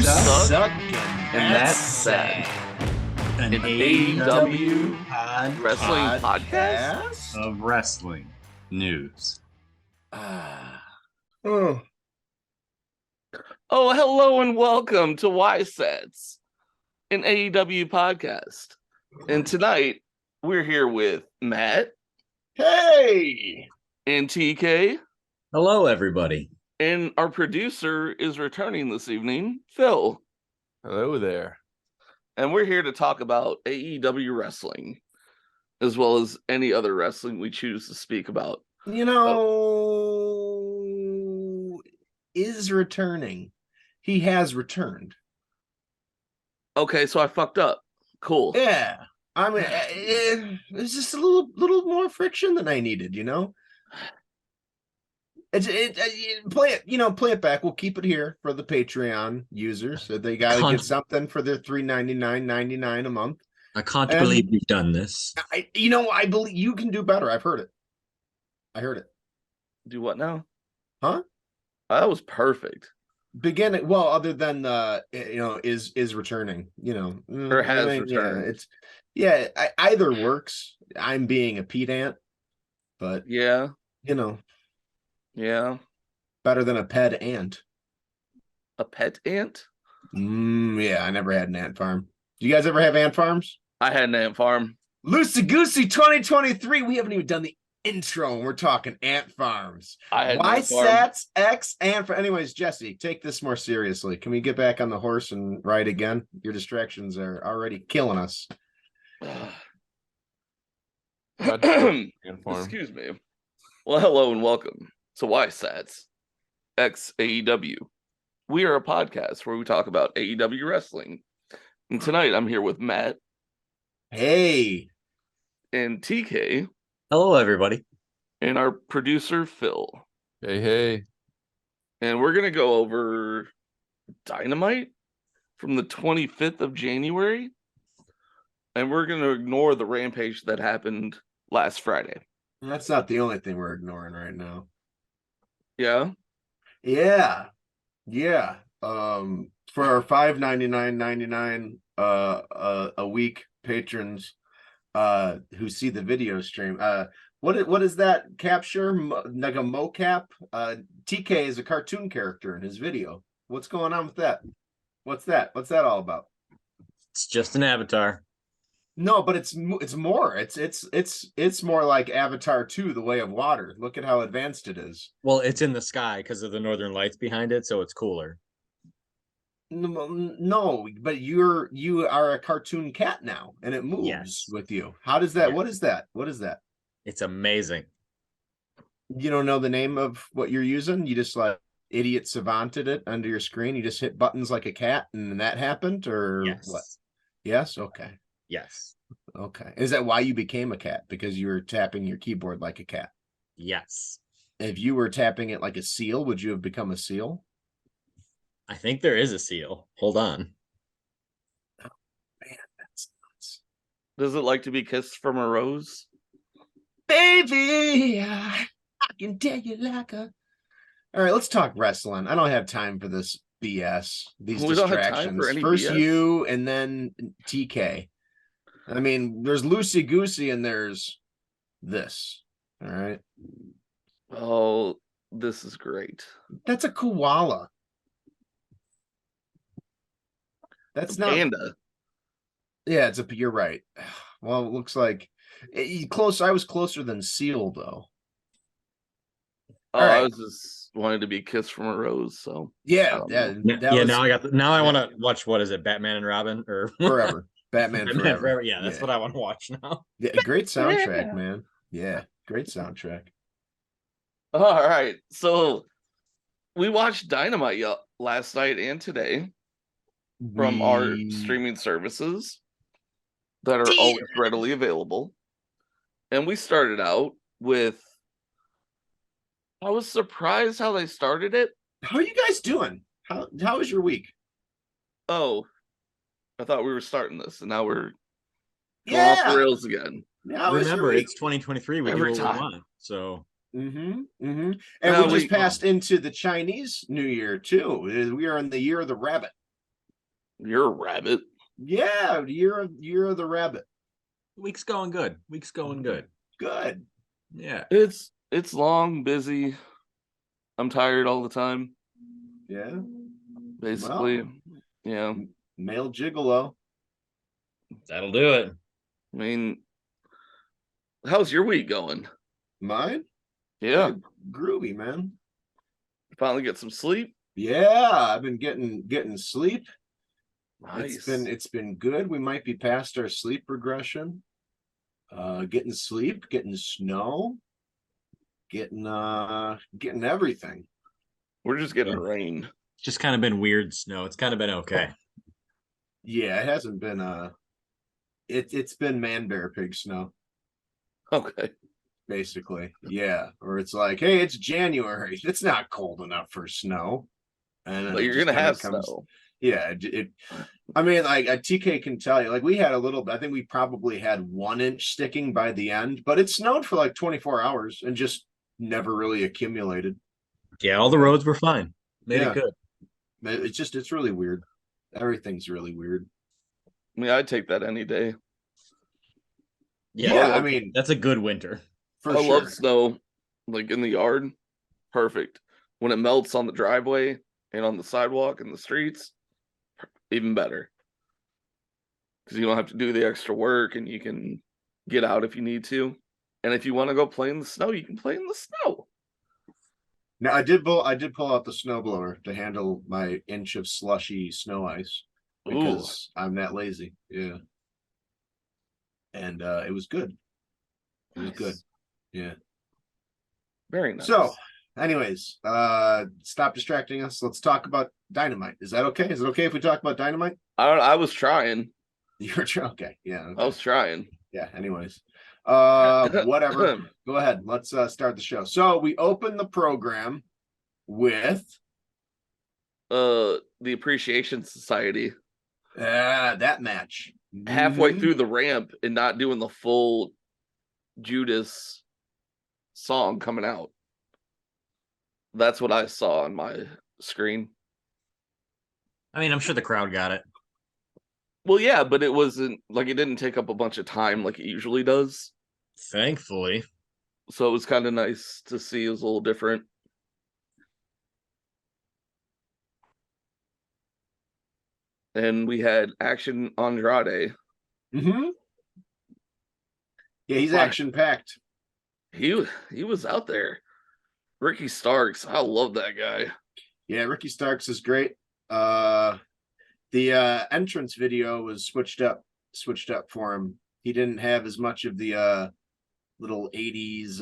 suck, and that's sad. An AEW AEW wrestling podcast of wrestling news. Oh, hello and welcome to YSATS, an AEW podcast. And tonight we're here with Matt. Hey! And TK. Hello, everybody. And our producer is returning this evening, Phil. Hello there. And we're here to talk about AEW wrestling, as well as any other wrestling we choose to speak about. You know, is returning. He has returned. Okay, so I fucked up. Cool. Yeah. I mean, it's just a little more friction than I needed, you know? Play it back. We'll keep it here for the Patreon users. So they got to get something for their $3.99.99 a month. I can't believe you've done this. I believe you can do better. I've heard it. Do what now? Huh? That was perfect. Beginning, well, other than is returning, or has returned. Either works. I'm being a pedant, but yeah, better than a pet ant. A pet ant? Yeah, I never had an ant farm. Do you guys ever have ant farms? I had an ant farm. Loosey Goosey 2023. We haven't even done the intro, and we're talking ant farms. YSATS X ant farm. Anyways, Jesse, take this more seriously. Can we get back on the horse and ride again? Your distractions are already killing us. Excuse me. Well, hello and welcome to YSATS X AEW. We are a podcast where we talk about AEW wrestling. And tonight I'm here with Matt. Hey. And TK. Hello, everybody. And our producer, Phil. Hey. And we're going to go over Dynamite from the 25th of January. And we're going to ignore the rampage that happened last Friday. That's not the only thing we're ignoring right now. Yeah? Yeah. For our $5.99.99 a week patrons who see the video stream, what is that capture? Like a mocap? TK is a cartoon character in his video. What's going on with that? What's that all about? It's just an avatar. No, but it's more. It's more like Avatar 2, The Way of Water. Look at how advanced it is. Well, it's in the sky because of the northern lights behind it, so it's cooler. No, but you are a cartoon cat now, and it moves with you. How does that? Yes. What is that? It's amazing. You don't know the name of what you're using? You just like idiot savanted it under your screen. You just hit buttons like a cat, and that happened, or what? Yes. Okay. Yes. Okay. Is that why you became a cat? Because you were tapping your keyboard like a cat? Yes. If you were tapping it like a seal, would you have become a seal? I think there is a seal. Hold on. Oh, man, that's nuts. Does it like to be kissed from a rose? Baby, I can tell you like a... All right, let's talk wrestling. I don't have time for this BS. These distractions. Don't have time for any First BS. you, and then TK. I mean, there's Loosey Goosey and there's this. All right. Oh, this is great. That's a koala. That's not panda. Yeah, you're right. Well, it looks like close. I was closer than seal, though. Oh, right. I was just wanting to be kissed from a rose. So yeah. Now I want to watch. What is it? Batman and Robin or Forever. Batman Forever. Yeah, that's what I want to watch now. Yeah, great soundtrack, man. Yeah, great soundtrack. All right, so we watched Dynamite last night and today from our streaming services that are always readily available, and we started out with. I was surprised how they started it. How are you guys doing? How was your week? Oh. I thought we were starting this, and now we're going off the rails again. Yeah, remember, it's 2023. We do what we want. So And we just passed into the Chinese New Year too. We are in the year of the rabbit. You're a rabbit. Yeah, year of the rabbit. Week's going good. Good. Yeah. It's long, busy. I'm tired all the time. Yeah. Basically. Yeah. Male gigolo. That'll do it. I mean, how's your week going? Mine? Yeah. Groovy, man. Finally get some sleep. Yeah, I've been getting sleep. Nice. It's been good. We might be past our sleep regression. Getting sleep, getting snow, getting everything. We're just getting rain. It's just kind of been weird snow. It's kind of been okay. Yeah, it hasn't been it's been man bear pig snow, Okay. basically. Yeah. Or it's like, hey, it's January. It's not cold enough for snow. And then But it you're just gonna kinda have comes. snow. Yeah, I mean, like TK can tell you, like we had a little bit. I think we probably had 1 inch sticking by the end, but it snowed for like 24 hours and just never really accumulated. Yeah, all the roads were fine. Made Yeah. it good. It's really weird. Everything's really weird. I mean, I'd take that any day. Yeah, I I mean, That's a good winter. for I sure. love snow, like in the yard. Perfect. When it melts on the driveway and on the sidewalk and the streets, even better. Because you don't have to do the extra work and you can get out if you need to. And if you want to go play in the snow, you can play in the snow. Now I did pull out the snowblower to handle my inch of slushy snow ice because I'm that lazy. Yeah. And it was good. It was good. Yeah. Very nice. So, anyways, stop distracting us. Let's talk about Dynamite. Is that okay? Is it okay if we talk about Dynamite? I was trying. You were okay. Yeah. Okay. I was trying. Yeah. Anyways, whatever. Go ahead. Let's start the show. So we open the program with The Appreciation Society that match halfway Mhm. through the ramp and not doing the full Judas song coming out. That's what I saw on my screen. I mean, I'm sure the crowd got it. Well, yeah, but it wasn't like it didn't take up a bunch of time like it usually does. Thankfully. So it was kind of nice to see. It was a little different. And we had Action Andrade. Mhm. Yeah, he's Wow. action packed. He was out there. Ricky Starks, I love that guy. Yeah, Ricky Starks is great. The entrance video was switched up for him. He didn't have as much of the little 80s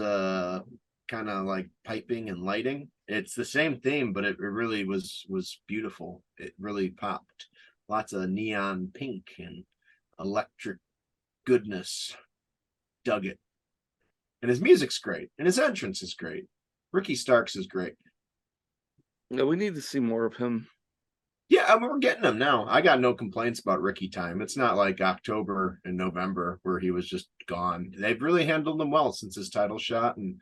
kind of like piping and lighting. It's the same theme, but it really was beautiful. It really popped. Lots of neon pink and electric goodness. Dug it. And his music's great, and his entrance is great. Ricky Starks is great. Yeah, we need to see more of him. Yeah, I mean, we're getting him now. I got no complaints about Ricky time. It's not like October and November where he was just gone. They've really handled him well since his title shot. And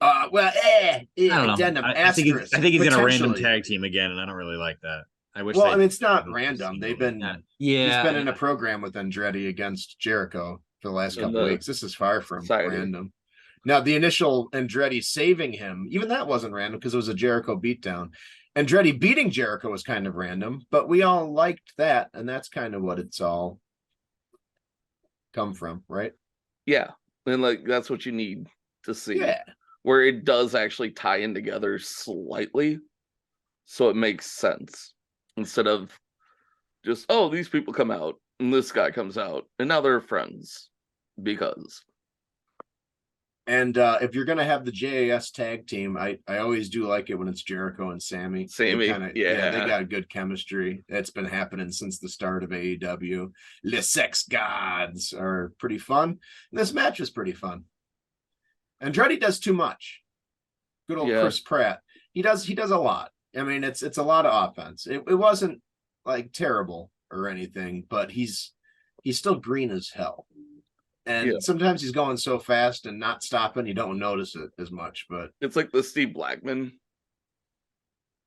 I don't know. addendum, I think he's in a random potentially. tag team again, and I don't really like that. I wish. Well, I they'd- me's it's not random. They've been Yeah. he's been in a program with Andretti against Jericho for the last In couple the weeks. This is far from society. random. Now, the initial Andretti saving him, even that wasn't random because it was a Jericho beatdown. Andretti beating Jericho was kind of random, but we all liked that, and that's kind of what it's all come from, right? Yeah. And like that's what you need to see. Yeah. Where it does actually tie in together slightly. So it makes sense. Instead of just, oh, these people come out and this guy comes out and now they're friends. Because And if you're gonna have the JAS tag team, I always do like it when it's Jericho and Sammy. Sammy, They got good chemistry. It's been happening since the start of AEW. The Sex Gods are pretty fun. This match is pretty fun. Andretti does too much. Good old Chris Pratt. He does a lot. I mean, it's a lot of offense. It wasn't like terrible or anything, but he's still green as hell. And sometimes he's going so fast and not stopping, you don't notice it as much. But it's like the Steve Blackman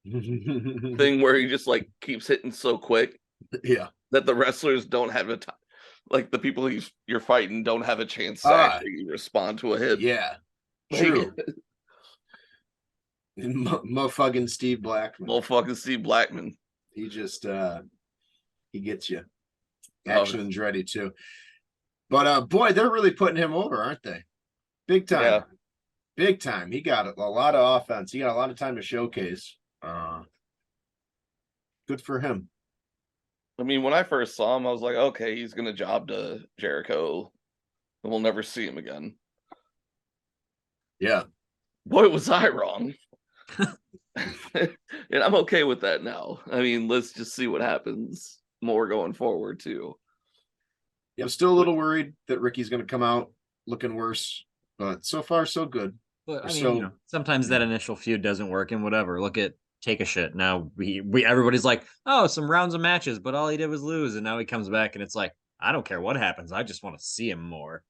thing where he just like keeps hitting so quick Yeah. that the wrestlers don't have a time. Like the people you're fighting don't have a chance to Ah, actually respond to a hit. Yeah. Like, True. And motherfucking Steve Blackman. Motherfucking Steve Blackman. He just he gets you. Oh. Action's ready too. But boy, they're really putting him over, aren't they? Big time. Yeah. Big time. He got a lot of offense. He got a lot of time to showcase. Good for him. I mean, when I first saw him, I was like, okay, he's gonna job to Jericho, and we'll never see him again. Yeah. Boy, was I wrong. And I'm okay with that now. I mean, let's just see what happens more going forward too. Yeah, I'm still a little worried that Ricky's going to come out looking worse, but so far so good. But I mean, So- you know, sometimes that initial feud doesn't work and whatever. Look at Take a Shit. Now we everybody's like, oh, some rounds of matches, but all he did was lose, and now he comes back and it's like, I don't care what happens. I just want to see him more.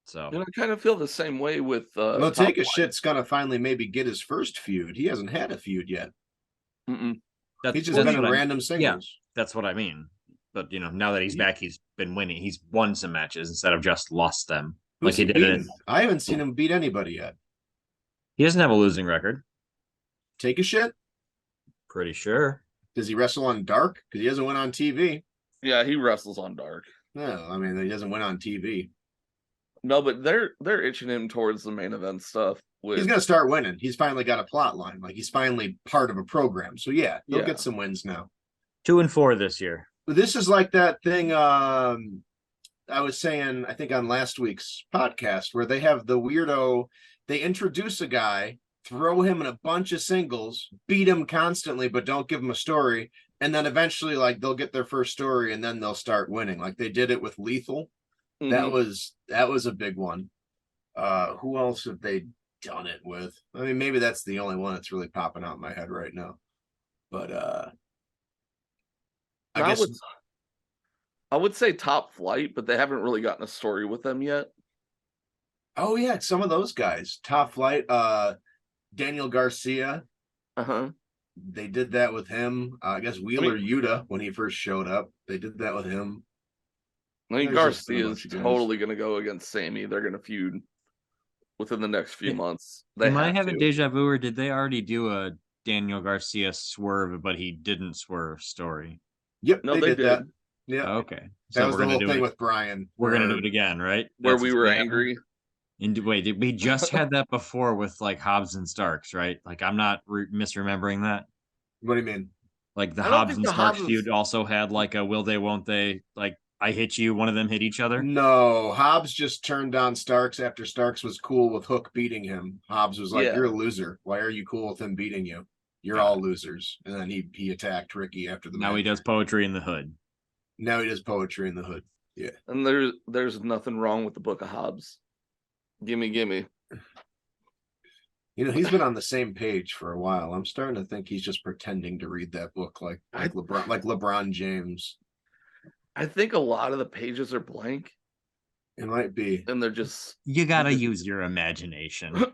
So And I kind of feel the same way with Well, Top Take a Flight. Shit's going to finally maybe get his first feud. He hasn't had a feud yet. Mm-mm. He's just been in what random singles. that's what I mean. But you know, now that he's back, he's been winning. He's won some matches instead of just lost them. Who's Like he he did it. beaten? I haven't seen him beat anybody yet. He doesn't have a losing record. Take a Shit? Pretty sure. Does he wrestle on Dark? Because he doesn't win on TV. Yeah, he wrestles on Dark. No, I mean he doesn't win on TV. No, but they're itching him towards the main event stuff. With He's going to start winning. He's finally got a plot line. Like he's finally part of a program. So yeah, he'll Yeah. get some wins now. 2-4 this year. But this is like that thing I was saying, I think on last week's podcast, where they have the weirdo, they introduce a guy, throw him in a bunch of singles, beat him constantly, but don't give him a story. And then eventually, like, they'll get their first story and then they'll start winning. Like they did it with Lethal. Mhm. That was a big one. Who else have they done it with? I mean, maybe that's the only one that's really popping out in my head right now. But I guess I would say Top Flight, but they haven't really gotten a story with them yet. oh yeah, some of those guys. Top Flight, Daniel Garcia. Uh-huh. They did that with him. I guess Wheeler Yuta when he first showed up. They did that with him. I mean, There's just been a Garcia bunch is of guys. totally going to go against Sammy. They're going to feud within the next few Yeah. months. They Am I have having to. deja vu, or did they already do a Daniel Garcia swerve, but he didn't swerve story? Yep, No, they they did that. did. Yeah, Okay. that was we're the gonna whole do thing it. with Brian. We're gonna do it again, right? Where That's we what's were gonna happen? angry. Wait, did we just had that before with like Hobbs and Starks, right? Like I'm not misremembering that. What do you mean? Like the I don't Hobbs think and the Starks Hobbs- feud also had like a will they, won't they? Like I hit you, one of them hit each other. No, Hobbs just turned on Starks after Starks was cool with Hook beating him. Hobbs was like, Yeah. "You're a loser. Why are you cool with him beating you? You're Got all losers." And then he attacked Ricky after the Now match. he does poetry in the hood. Now he does poetry in the hood. Yeah. And there's nothing wrong with the Book of Hobbs. Gimme. You know, he's been on the same page for a while. I'm starting to think he's just pretending to read that book like LeBron James. I think a lot of the pages are blank, It might be. and they're just You gotta use your imagination.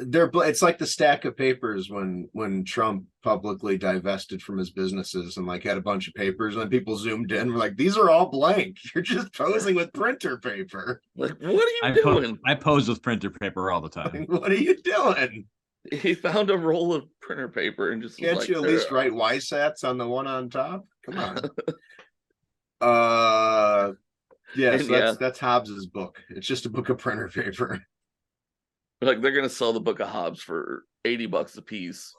It's like the stack of papers when Trump publicly divested from his businesses and like had a bunch of papers, and then people zoomed in, were like, "These are all blank. You're just posing with printer paper. like, what are you doing? I pose with printer paper all the time. What are you doing? He found a roll of printer paper and just was Can't like, you at least "There." write YSATS on the one on top? Come on." Yeah, so And that's Hobbs's book. It's just a book of printer paper. Like they're gonna sell the Book of Hobbs for $80 a piece,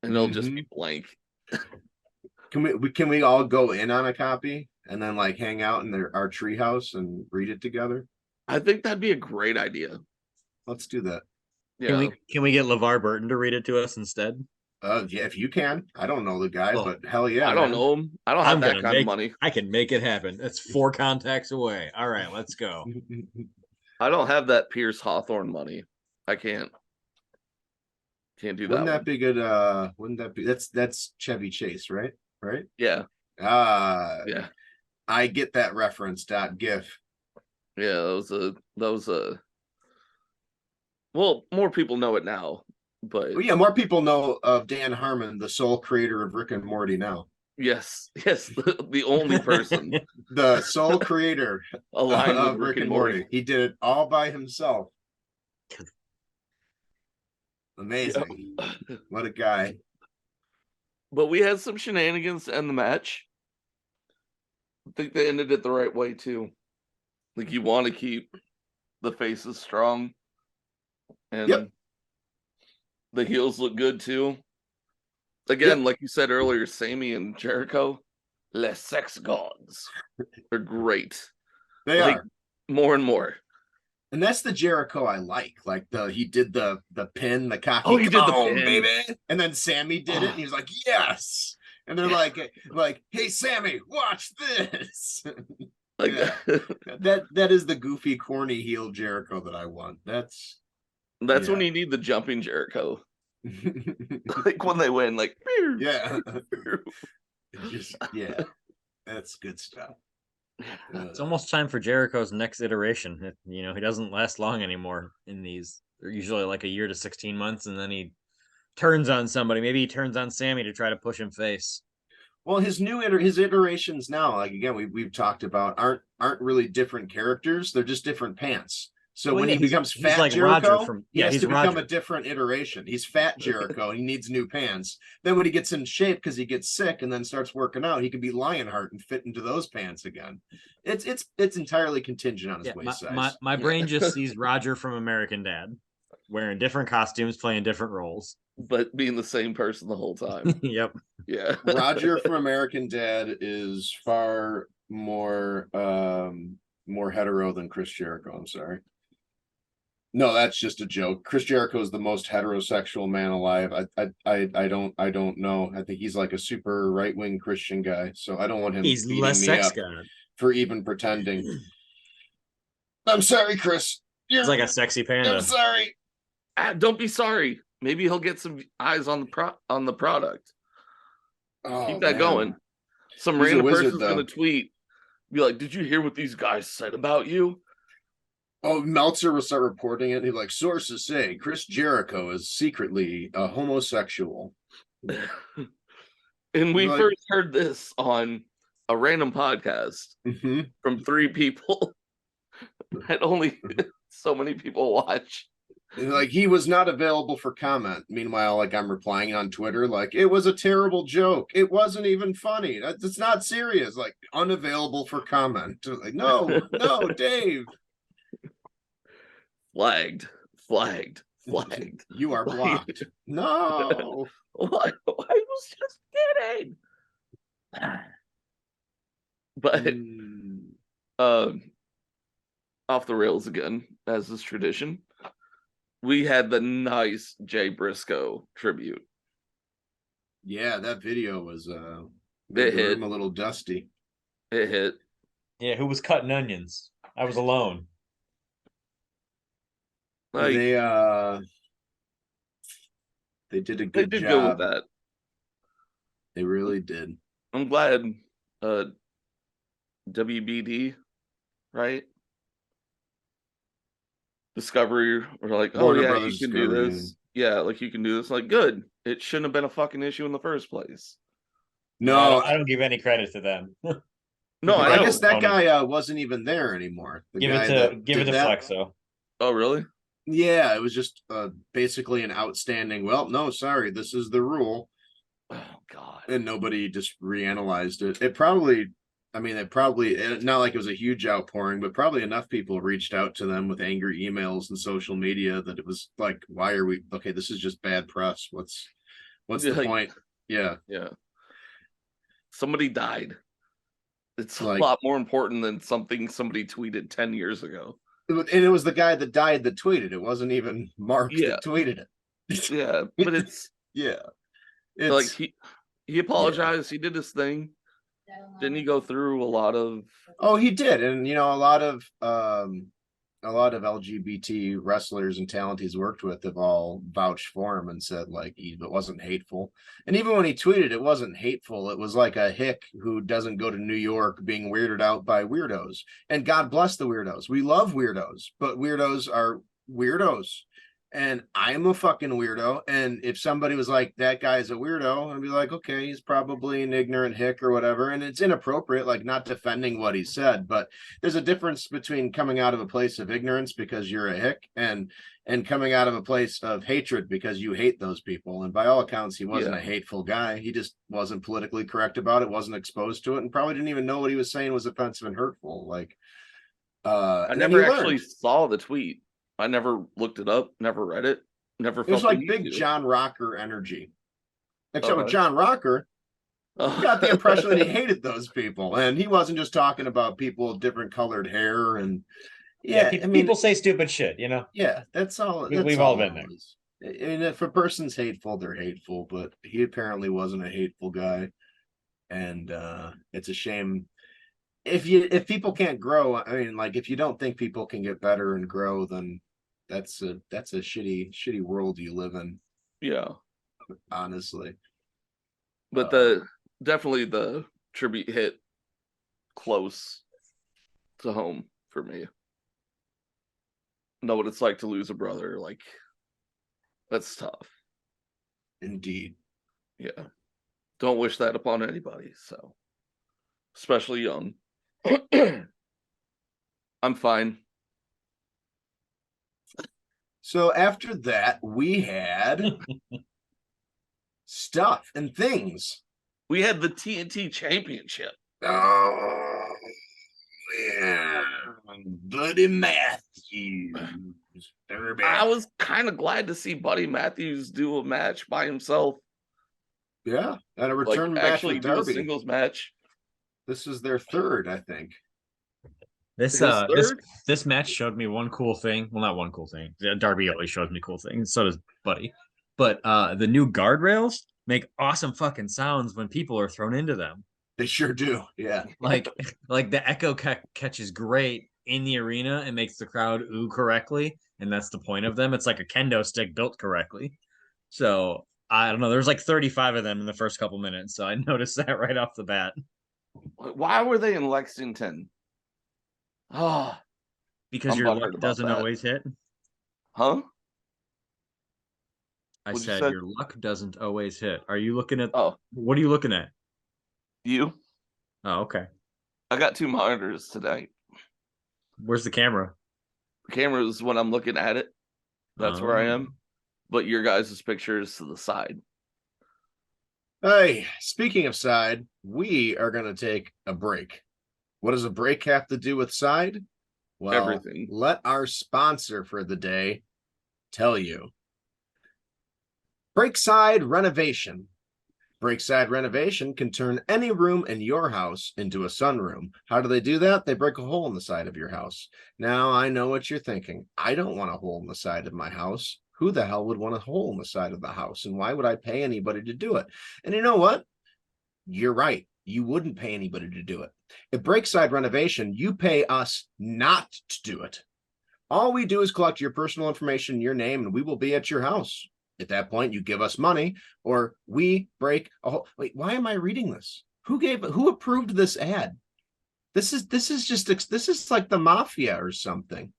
and they'll just be blank. Can we all go in on a copy and then like hang out in our treehouse and read it together? I think that'd be a great idea. Let's do that. Yeah, Can we get LeVar Burton to read it to us instead? Yeah, if you can. I don't know the guy, Oh, but hell yeah. I don't man. know him. I don't have I'm that gonna kind of make- money. I can make it happen. That's 4 contacts away. All right, let's go. I don't have that Pierce Hawthorne money. I can't do that. Wouldn't that one. be good? Wouldn't that be that's Chevy Chase, right? Right? Yeah, Yeah. yeah, I get that reference. GIF. yeah. That was a. Well, more people know it now, but Well, yeah, more people know of Dan Harmon, the sole creator of Rick and Morty now. Yes, the only person The sole creator aligned with of Rick and Morty. He did it all by himself. Amazing. Yep. What a guy. But we had some shenanigans to end the match. I think they ended it the right way too. Like, you want to keep the faces strong, and Yep. the heels look good too. Again, Yep. like you said earlier, Sammy and Jericho, les sex gods. They're great. They Like, are. more and more. And that's the Jericho I like. Like he did the pin, the cocky. Oh, he did the "Come on, pin. baby. And then Sammy did it, and he was like, yes. And they're like, hey Sammy, watch this. Like, Yeah. That is the goofy, corny heel Jericho that I want. That's that's yeah. when you need the jumping Jericho. Like, when they win, like, yeah. Just yeah. That's good stuff. It's almost time for Jericho's next iteration. You know, he doesn't last long anymore in these. They're usually like a year to 16 months, and then he turns on somebody. Maybe he turns on Sammy to try to push him face. Well, his iterations now, like again, we've talked about, aren't really different characters. They're just different pants. So Well, when yeah, he becomes he's Fat like Jericho, Roger from he has he's to become Roger. a different iteration. He's Fat Jericho. He needs new pants. Then when he gets in shape because he gets sick and then starts working out, he can be Lionheart and fit into those pants again. It's entirely contingent on his waist size. My brain just sees Roger from American Dad wearing different costumes, playing different roles, but being the same person the whole time. Yep. Yeah. Roger from American Dad is far more more hetero than Chris Jericho. I'm sorry. No, that's just a joke. Chris Jericho is the most heterosexual man alive. I don't know. I think he's like a super right-wing Christian guy. So I don't want him He's beating less me sex up god. for even pretending. I'm sorry, Chris. He's like a sexy panda. I'm sorry. Don't be sorry. Maybe he'll get some eyes on the product. Oh, keep that man. going. Some He's a random wizard, person's though. gonna tweet, be like, "Did you hear what these guys said about you?" Oh, Meltzer will start reporting it. He's like, sources say Chris Jericho is secretly a homosexual. And we Like- first heard this on a random podcast Mhm. from 3 people that only so many people watch. Like, he was not available for comment. Meanwhile, like, I'm replying on Twitter, like, it was a terrible joke. It wasn't even funny. It's not serious. Like, unavailable for comment. Like, no, Dave. Flagged. You are blocked. No. I was just kidding. But off the rails again, as is tradition. We had the nice Jay Briscoe tribute. Yeah, that video was It made the hit. room a little dusty. It hit. Yeah, who was cutting onions? I was alone. Like, They did a they good did job. good with that. They really did. I'm glad WBD, right? Discovery were like, oh Warner yeah, Brothers you can do Discovery, this. Yeah, like, you can do this. Like, good. It shouldn't have been a fucking issue in the first place. No, I don't give any credit to them. No, I I know. guess that Tony. guy wasn't even there anymore. The give guy it that to did that, Flexo. Oh, really? Yeah, it was just basically an outstanding. Well, no, sorry, this is the rule, Oh God. and nobody just reanalyzed it. It probably not like it was a huge outpouring, but probably enough people reached out to them with angry emails and social media that it was like, why are we okay? This is just bad press. What's the Like, point? Yeah. Yeah. Somebody died. It's Like- a lot more important than something somebody tweeted 10 years ago. And it was the guy that died that tweeted. It wasn't even Mark that tweeted it. Yeah, but it's Yeah. like It's he apologized. He did his thing. Didn't he go through a lot of? oh, he did. And a lot of LGBT wrestlers and talent he's worked with have all vouched for him and said like it wasn't hateful. And even when he tweeted, it wasn't hateful. It was like a hick who doesn't go to New York being weirded out by weirdos. And God bless the weirdos. We love weirdos, but weirdos are weirdos. And I'm a fucking weirdo. And if somebody was like, that guy's a weirdo, I'd be like, okay, he's probably an ignorant hick or whatever. And it's inappropriate, like not defending what he said. But there's a difference between coming out of a place of ignorance because you're a hick and coming out of a place of hatred because you hate those people. And by all accounts, he wasn't a hateful guy. He just wasn't politically correct about it, wasn't exposed to it, and probably didn't even know what he was saying was offensive and hurtful. Like, I never actually saw the tweet. I never looked it up, never read it, never felt it was like big John Rocker energy. Except with Okay. John Rocker, you got the impression that he hated those people. And he wasn't just talking about people with different colored hair. And people say stupid shit, you know? Yeah, that's all. We've all been there. I mean, if a person's hateful, they're hateful, but he apparently wasn't a hateful guy. And it's a shame. If people can't grow, I mean, like if you don't think people can get better and grow, then that's a shitty world you live in. Yeah. Honestly. But definitely the tribute hit close to home for me. Know what it's like to lose a brother, like that's tough. Indeed. Yeah. Don't wish that upon anybody, so especially young. I'm fine. So after that, we had stuff and things. We had the TNT Championship. Oh, yeah. Buddy Matthews. I was kind of glad to see Buddy Matthews do a match by himself. Yeah, and a return match actually with do a Darby. singles match. This is their third, I think. This match showed me one cool thing. Well, not one cool thing. Darby always shows me cool things. So does Buddy. But the new guardrails make awesome fucking sounds when people are thrown into them. They sure do. Yeah. Like the echo catches great in the arena and makes the crowd ooh correctly. And that's the point of them. It's like a kendo stick built correctly. So I don't know. There's like 35 of them in the first couple minutes. So I noticed that right off the bat. Why were they in Lexington? Oh, because I'm your butthurt luck about doesn't that. always hit. Huh? I What'd you said say? your luck doesn't always hit. Are you looking at? Oh, What are you looking at? you? Oh, okay. I got 2 monitors today. Where's the camera? The camera is when I'm looking at it. That's where I Oh. am. But your guys' picture is to the side. Hey, speaking of side, we are going to take a break. What does a break have to do with side? Well, Everything. Let our sponsor for the day tell you. Breakside Renovation. Breakside Renovation can turn any room in your house into a sunroom. How do they do that? They break a hole in the side of your house. Now, I know what you're thinking. I don't want a hole in the side of my house. Who the hell would want a hole in the side of the house? And why would I pay anybody to do it? And you know what? You're right. You wouldn't pay anybody to do it. At Breakside Renovation, you pay us not to do it. All we do is collect your personal information, your name, and we will be at your house. At that point, you give us money, or we break a hole. Wait, why am I reading this? Who approved this ad? This is like the mafia or something.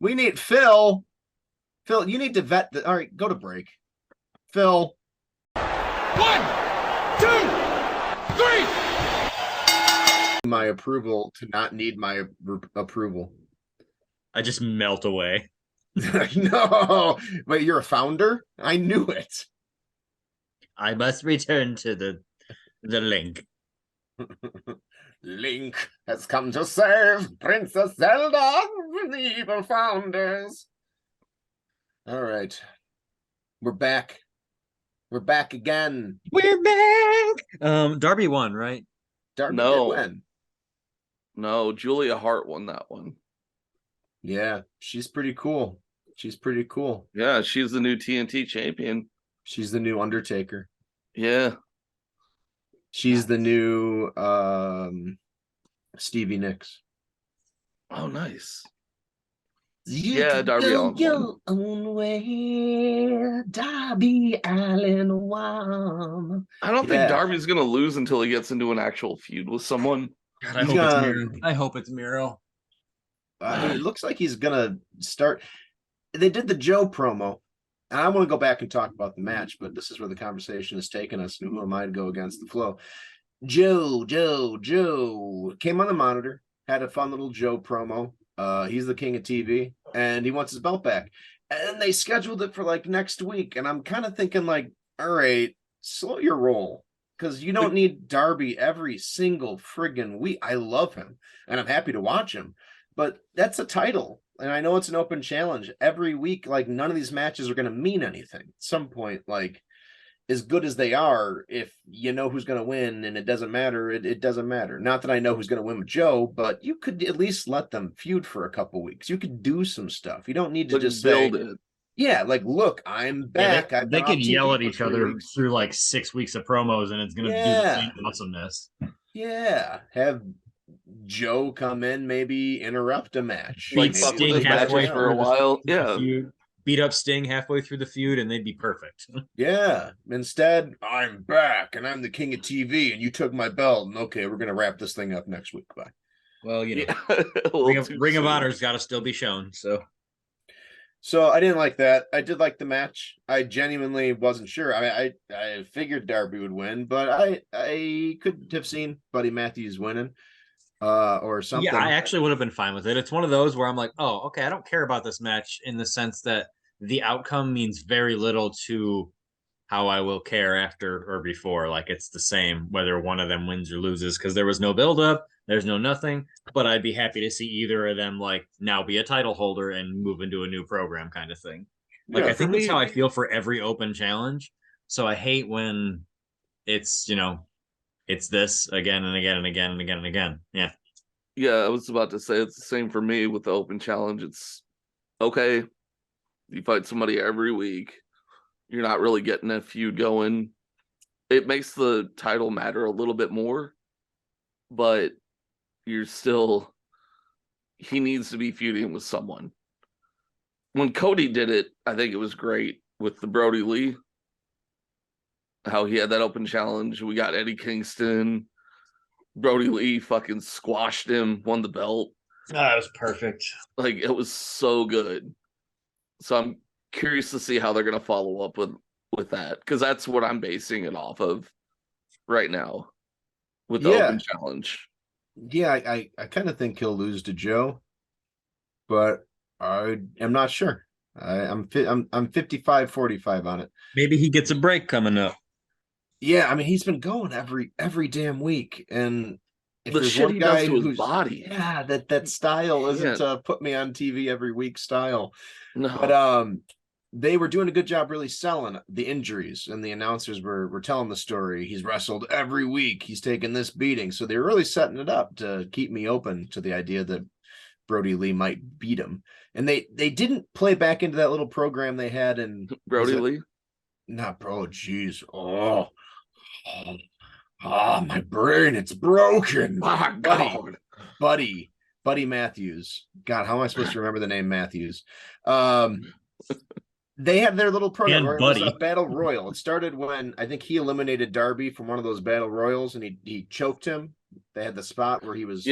We need Phil. Phil, you need to vet the. All right, go to break. Phil. 1, 2, 3. My approval to not need my approval. I just melt away. No, wait, you're a founder? I knew it. I must return to the link. Link has come to save Princess Zelda from the evil founders. All right. We're back. We're back again. We're back. Darby won, right? Darby No. did win. No, Julia Hart won that one. Yeah, she's pretty cool. She's pretty cool. Yeah, she's the new TNT champion. She's the new Undertaker. Yeah. She's the new Stevie Nicks. Oh, nice. You Yeah, can Darby go Allin your own way, Darby Allin won. I don't Yeah. think Darby's going to lose until he gets into an actual feud with someone. God, I He's hope it's gonna- Miro. I hope it's Miro. It looks like he's gonna start. they did the Joe promo, and I want to go back and talk about the match, but this is where the conversation has taken us, and who am I to go against the flow? Joe came on the monitor, had a fun little Joe promo. He's the king of TV, and he wants his belt back. And they scheduled it for like next week, and I'm kind of thinking like, all right, slow your roll, because you don't need Darby every single friggin' week. I love him, and I'm happy to watch him, but that's a title. And I know it's an open challenge every week. Like, none of these matches are going to mean anything. At some point, like, as good as they are, if you know who's going to win and it doesn't matter, it doesn't matter. Not that I know who's going to win with Joe, but you could at least let them feud for a couple weeks. You could do some stuff. You don't need to just build say, it. yeah, like, look, I'm back. Yeah, I've they been could off yell TV at for each 3 other weeks. through like 6 weeks of promos, and it's gonna do the same awesomeness. Yeah, have Joe come in, maybe interrupt a match. Like, Beat fuck with Sting his halfway matches for a through while. the Yeah. feud. Beat up Sting halfway through the feud, and they'd be perfect. Yeah. Instead, I'm back and I'm the king of TV, and you took my belt. And okay, we're gonna wrap this thing up next week. Bye. Well, you know, Yeah. Ring of Honor's got to still be shown. So I didn't like that. I did like the match. I genuinely wasn't sure. I figured Darby would win, but I could have seen Buddy Matthews winning, or something. Yeah, I actually would have been fine with it. It's one of those where I'm like, oh, okay, I don't care about this match in the sense that the outcome means very little to how I will care after or before. Like, it's the same whether one of them wins or loses, because there was no buildup, there's no nothing. But I'd be happy to see either of them like now be a title holder and move into a new program kind of thing. Like, Yeah, I think that's me- how I feel for every open challenge. So I hate when it's, it's this again and again and again and again and again. Yeah. Yeah, I was about to say it's the same for me with the open challenge. It's okay. You fight somebody every week. You're not really getting a feud going. It makes the title matter a little bit more, but you're still, he needs to be feuding with someone. When Cody did it, I think it was great with the Brody Lee. How he had that open challenge. We got Eddie Kingston. Brody Lee fucking squashed him, won the belt. Oh, that was perfect. Like, it was so good. So I'm curious to see how they're going to follow up with that, because that's what I'm basing it off of right now with the open challenge. Yeah, I kind of think he'll lose to Joe, but I am not sure. I'm 55-45 on it. Maybe he gets a break coming up. Yeah, I mean, he's been going every damn week, and if The there's shit one he guy does to his who's body. yeah, that style isn't Yeah. put me on TV every week style. No. But they were doing a good job really selling the injuries, and the announcers were telling the story. He's wrestled every week. He's taken this beating. So they were really setting it up to keep me open to the idea that Brody Lee might beat him. And they didn't play back into that little program they had in Brody Lee? not bro, jeez. My brain, it's broken. My God. Buddy Matthews. God, how am I supposed to remember the name Matthews? They had their little program where it was a battle royal. It started when I think he eliminated Darby from one of those battle royals, and he choked him. They had the spot where he was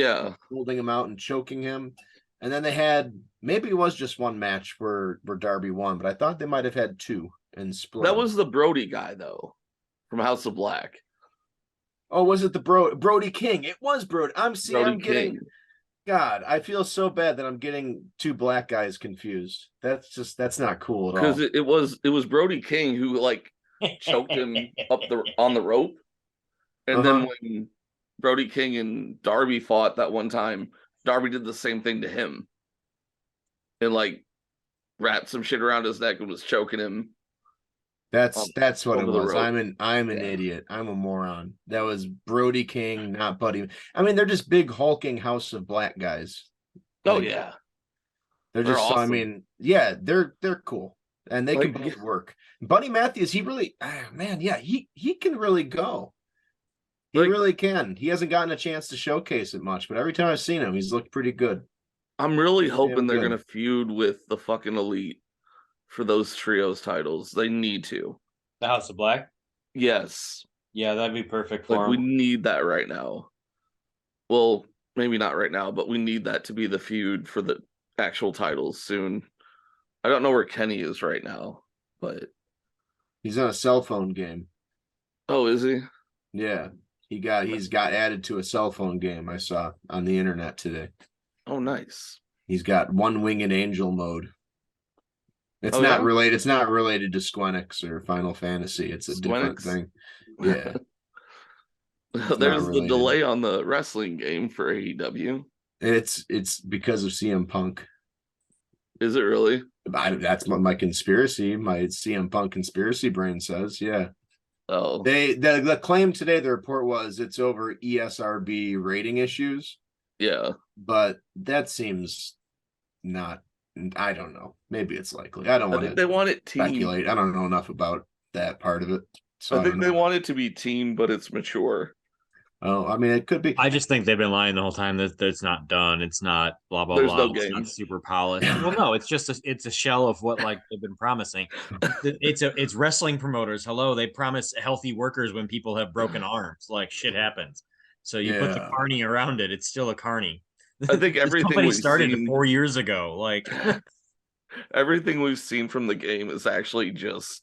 holding him out and choking him. And then they had, maybe it was just one match where Darby won, but I thought they might have had two and split. That was the Brody guy, though, from House of Black. Oh, was it the Brody King? It was Brody. I'm getting. God, I feel so bad that I'm getting two black guys confused. That's not cool at all. Because it was Brody King who like choked him on the rope, and then when Brody King and Darby fought that one time, Darby did the same thing to him, and like wrapped some shit around his neck and was choking him. That's what it was. Rope. I'm an idiot. I'm a moron. That was Brody King, not Buddy. I mean, they're just big hulking House of Black guys. Oh Like, yeah, they're just. awesome. I mean, yeah, they're cool, and they can both work. Buddy Matthews, he really, man, yeah, he can really go. He really can. He hasn't gotten a chance to showcase it much, but every time I've seen him, he's looked pretty good. I'm really hoping they're good. gonna feud with the fucking Elite for those trios titles. They need to. The House of Black? Yes. Yeah, that'd be perfect for We him. need that right now. Well, maybe not right now, but we need that to be the feud for the actual titles soon. I don't know where Kenny is right now, but He's on a cell phone game. oh, is he? Yeah. He's got added to a cell phone game I saw on the internet today. Oh, nice. He's got one winged angel mode. It's Oh, not yeah? related. It's not related to Squenix or Final Fantasy. It's a different Squenix? thing. Yeah. not There's the related. delay on the wrestling game for AEW. It's because of CM Punk. Is it really? That's what my conspiracy, my CM Punk conspiracy brain says. Yeah. Oh, The claim today, the report was it's over ESRB rating issues, yeah. but that seems not. I don't know. Maybe it's likely. I don't I want think they to want it team. speculate. I don't know enough about that part of it. So I I don't think they know. want it to be team, but it's mature. Oh, I mean, it could be. I just think they've been lying the whole time that it's not done. It's not blah blah There's blah. no It's game. not super polished. Well, no, it's just it's a shell of what like they've been promising. It's wrestling promoters. Hello, they promise healthy workers when people have broken arms. Like shit happens. So you put the Yeah. carny around it. It's still a carny. I think This everything company we've started seen, 4 years ago. Like everything we've seen from the game is actually just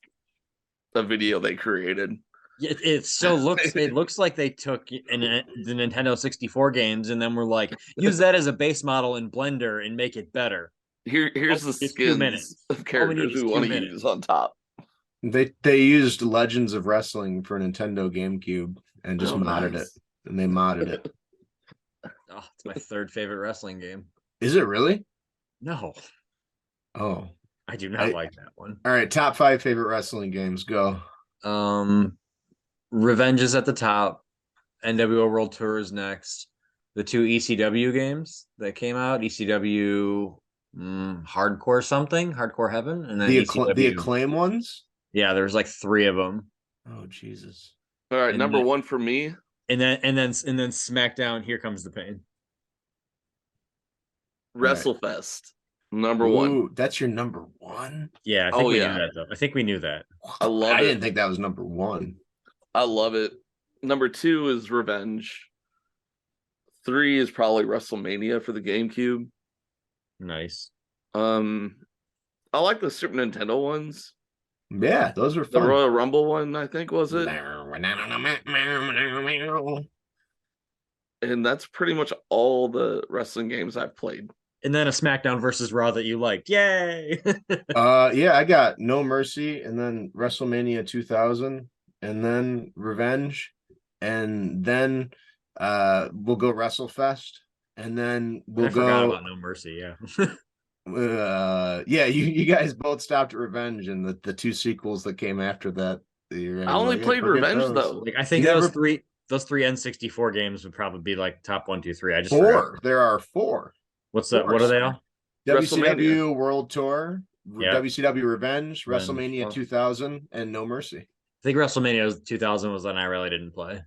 a video they created. it still looks. It looks like they took the Nintendo 64 games and then we're like, use that as a base model in Blender and make it better. Here's the It's 2 skins minutes. of All we need characters is we 2 want to minutes. use on top. They used Legends of Wrestling for Nintendo GameCube and just Oh, modded nice. it. And they modded it. Oh, it's my third favorite wrestling game. Is it really? No, Oh. I do not like that one. All right, top 5 favorite wrestling games. Go. Revenge is at the top. NWO World Tour is next. The 2 ECW games that came out, ECW Hardcore something, Hardcore Heaven, and then ECW. The Acclaim ones? Yeah, there's like 3 of them. Oh, Jesus. All right, And number then- one for me. And then SmackDown, Here Comes the Pain. WrestleFest, number one. Ooh, that's your number 1? Yeah, I think Oh, we yeah. knew that though. I think we knew that. I love I it. didn't think that was number 1. I love it. Number 2 is Revenge. 3 is probably WrestleMania for the GameCube. Nice. I like the Super Nintendo ones. Yeah, those were The fun. Royal Rumble one, I think, was it? And that's pretty much all the wrestling games I've played. And then a SmackDown versus Raw that you liked. Yay! Yeah, I got No Mercy and then WrestleMania 2000 and then Revenge and then we'll go WrestleFest and then I we'll forgot go about No Mercy. Yeah. yeah, you guys both stopped at Revenge and the 2 sequels that came after that. I only played Revenge though. Like I think You those never- three N64 games would probably be like top 1, 2, 3. I just 4. forgot. There are 4. What's that? Four. What are they all? WCW World Tour, Yeah. WCW Revenge, Revenge. WrestleMania Oh. 2000, and No Mercy. I think WrestleMania 2000 was one I really didn't play.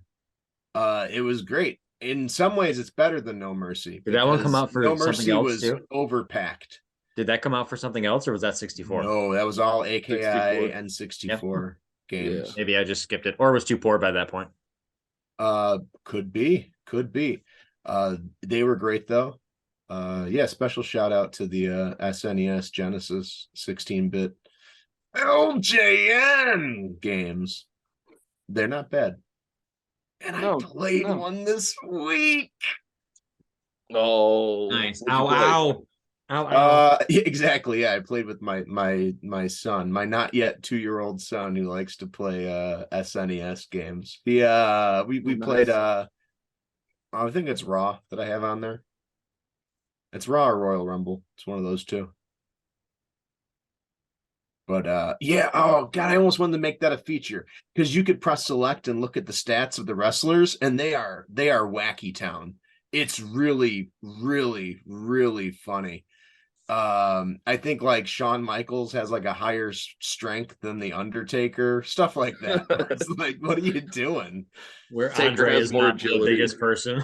It was great. In some ways, it's better than No Mercy. Did that one come because out for No something Mercy else was too? overpacked. Did that come out for something else, or was that 64? No, that was all AKI 64. and 64 games. Maybe I just skipped it, or was too poor by that point. Could be. They were great though. Yeah, special shout out to the SNES Genesis 16-bit LJN games. They're not bad. And I No, played no. one this week. Oh, Nice. what'd you Ow, play? ow. Ow, ow. Yeah, exactly. Yeah, I played with my son, my not yet 2-year-old son who likes to play SNES games. We nice. played I think it's Raw that I have on there. It's Raw or Royal Rumble. It's one of those two. But yeah, oh god, I almost wanted to make that a feature because you could press select and look at the stats of the wrestlers, and they are wacky town. It's really, really, really funny. I think like Shawn Michaels has like a higher strength than the Undertaker, stuff like that. It's like, what are you doing? Where Taker Andre has is more not the agility. biggest person.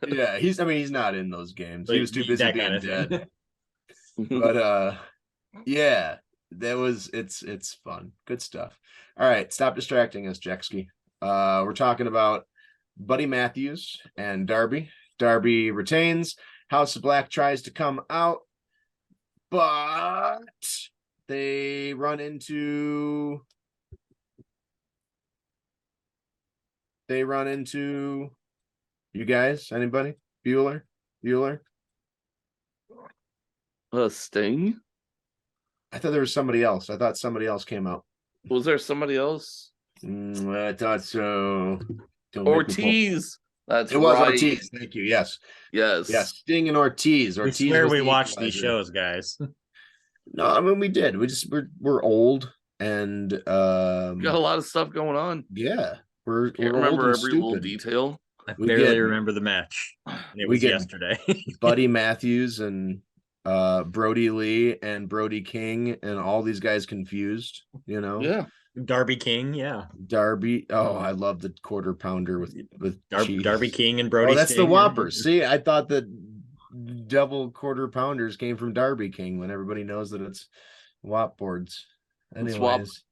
Yeah, he's not in those games. He Like, was too busy that being kind of thing. dead. But yeah, it's fun. Good stuff. All right, stop distracting us, Jexky. We're talking about Buddy Matthews and Darby. Darby retains. House of Black tries to come out. but they run into you guys. Anybody? Bueller? Sting? I thought there was somebody else. I thought somebody else came out. Was there somebody else? I thought so. Don't make me pull. Ortiz. That's It was right. Ortiz. Thank you. Yes. Yes. Sting and Ortiz. We Ortiz swear was we the watched these equalizer. shows, guys. No, I mean we did. We're old and Got a lot of stuff going on. yeah, we're Can't old remember and every little stupid. detail. I We barely get- remember the match. And it we was get- yesterday. Buddy Matthews and Brody Lee and Brody King and all these guys confused, you know. Yeah. Darby King, yeah. Darby. Oh, I love the quarter pounder with cheese. Darby King and Brody. Oh, that's the Sting. Whoppers. See, I thought that double quarter pounders came from Darby King when everybody knows that it's Whop boards. Anyways,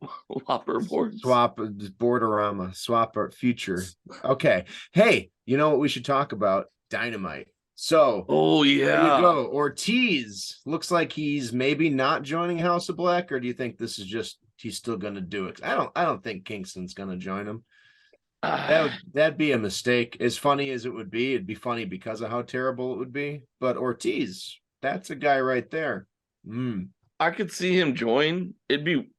Whopper boards. swap boardorama, swap our future. Okay. Hey, you know what we should talk about? Dynamite. So Oh there yeah. you go. Ortiz looks like he's maybe not joining House of Black, or do you think this is just he's still gonna do it? I don't think Kingston's gonna join him. That'd be a mistake. As funny as it would be, it'd be funny because of how terrible it would be. But Ortiz, that's a guy right there. I could see him join. It'd be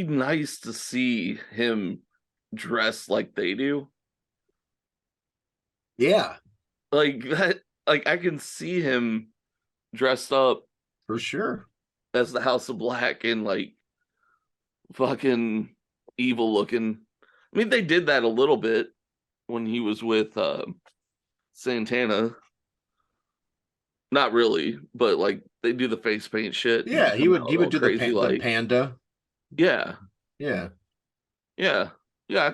nice to see him dressed like they do. Yeah, Like that, like I can see him dressed up for sure. as the House of Black and like fucking evil looking. I mean, they did that a little bit when he was with Santana. Not really, but like they do the face paint shit. Yeah, he would all do crazy, the like panda. yeah, Yeah, yeah.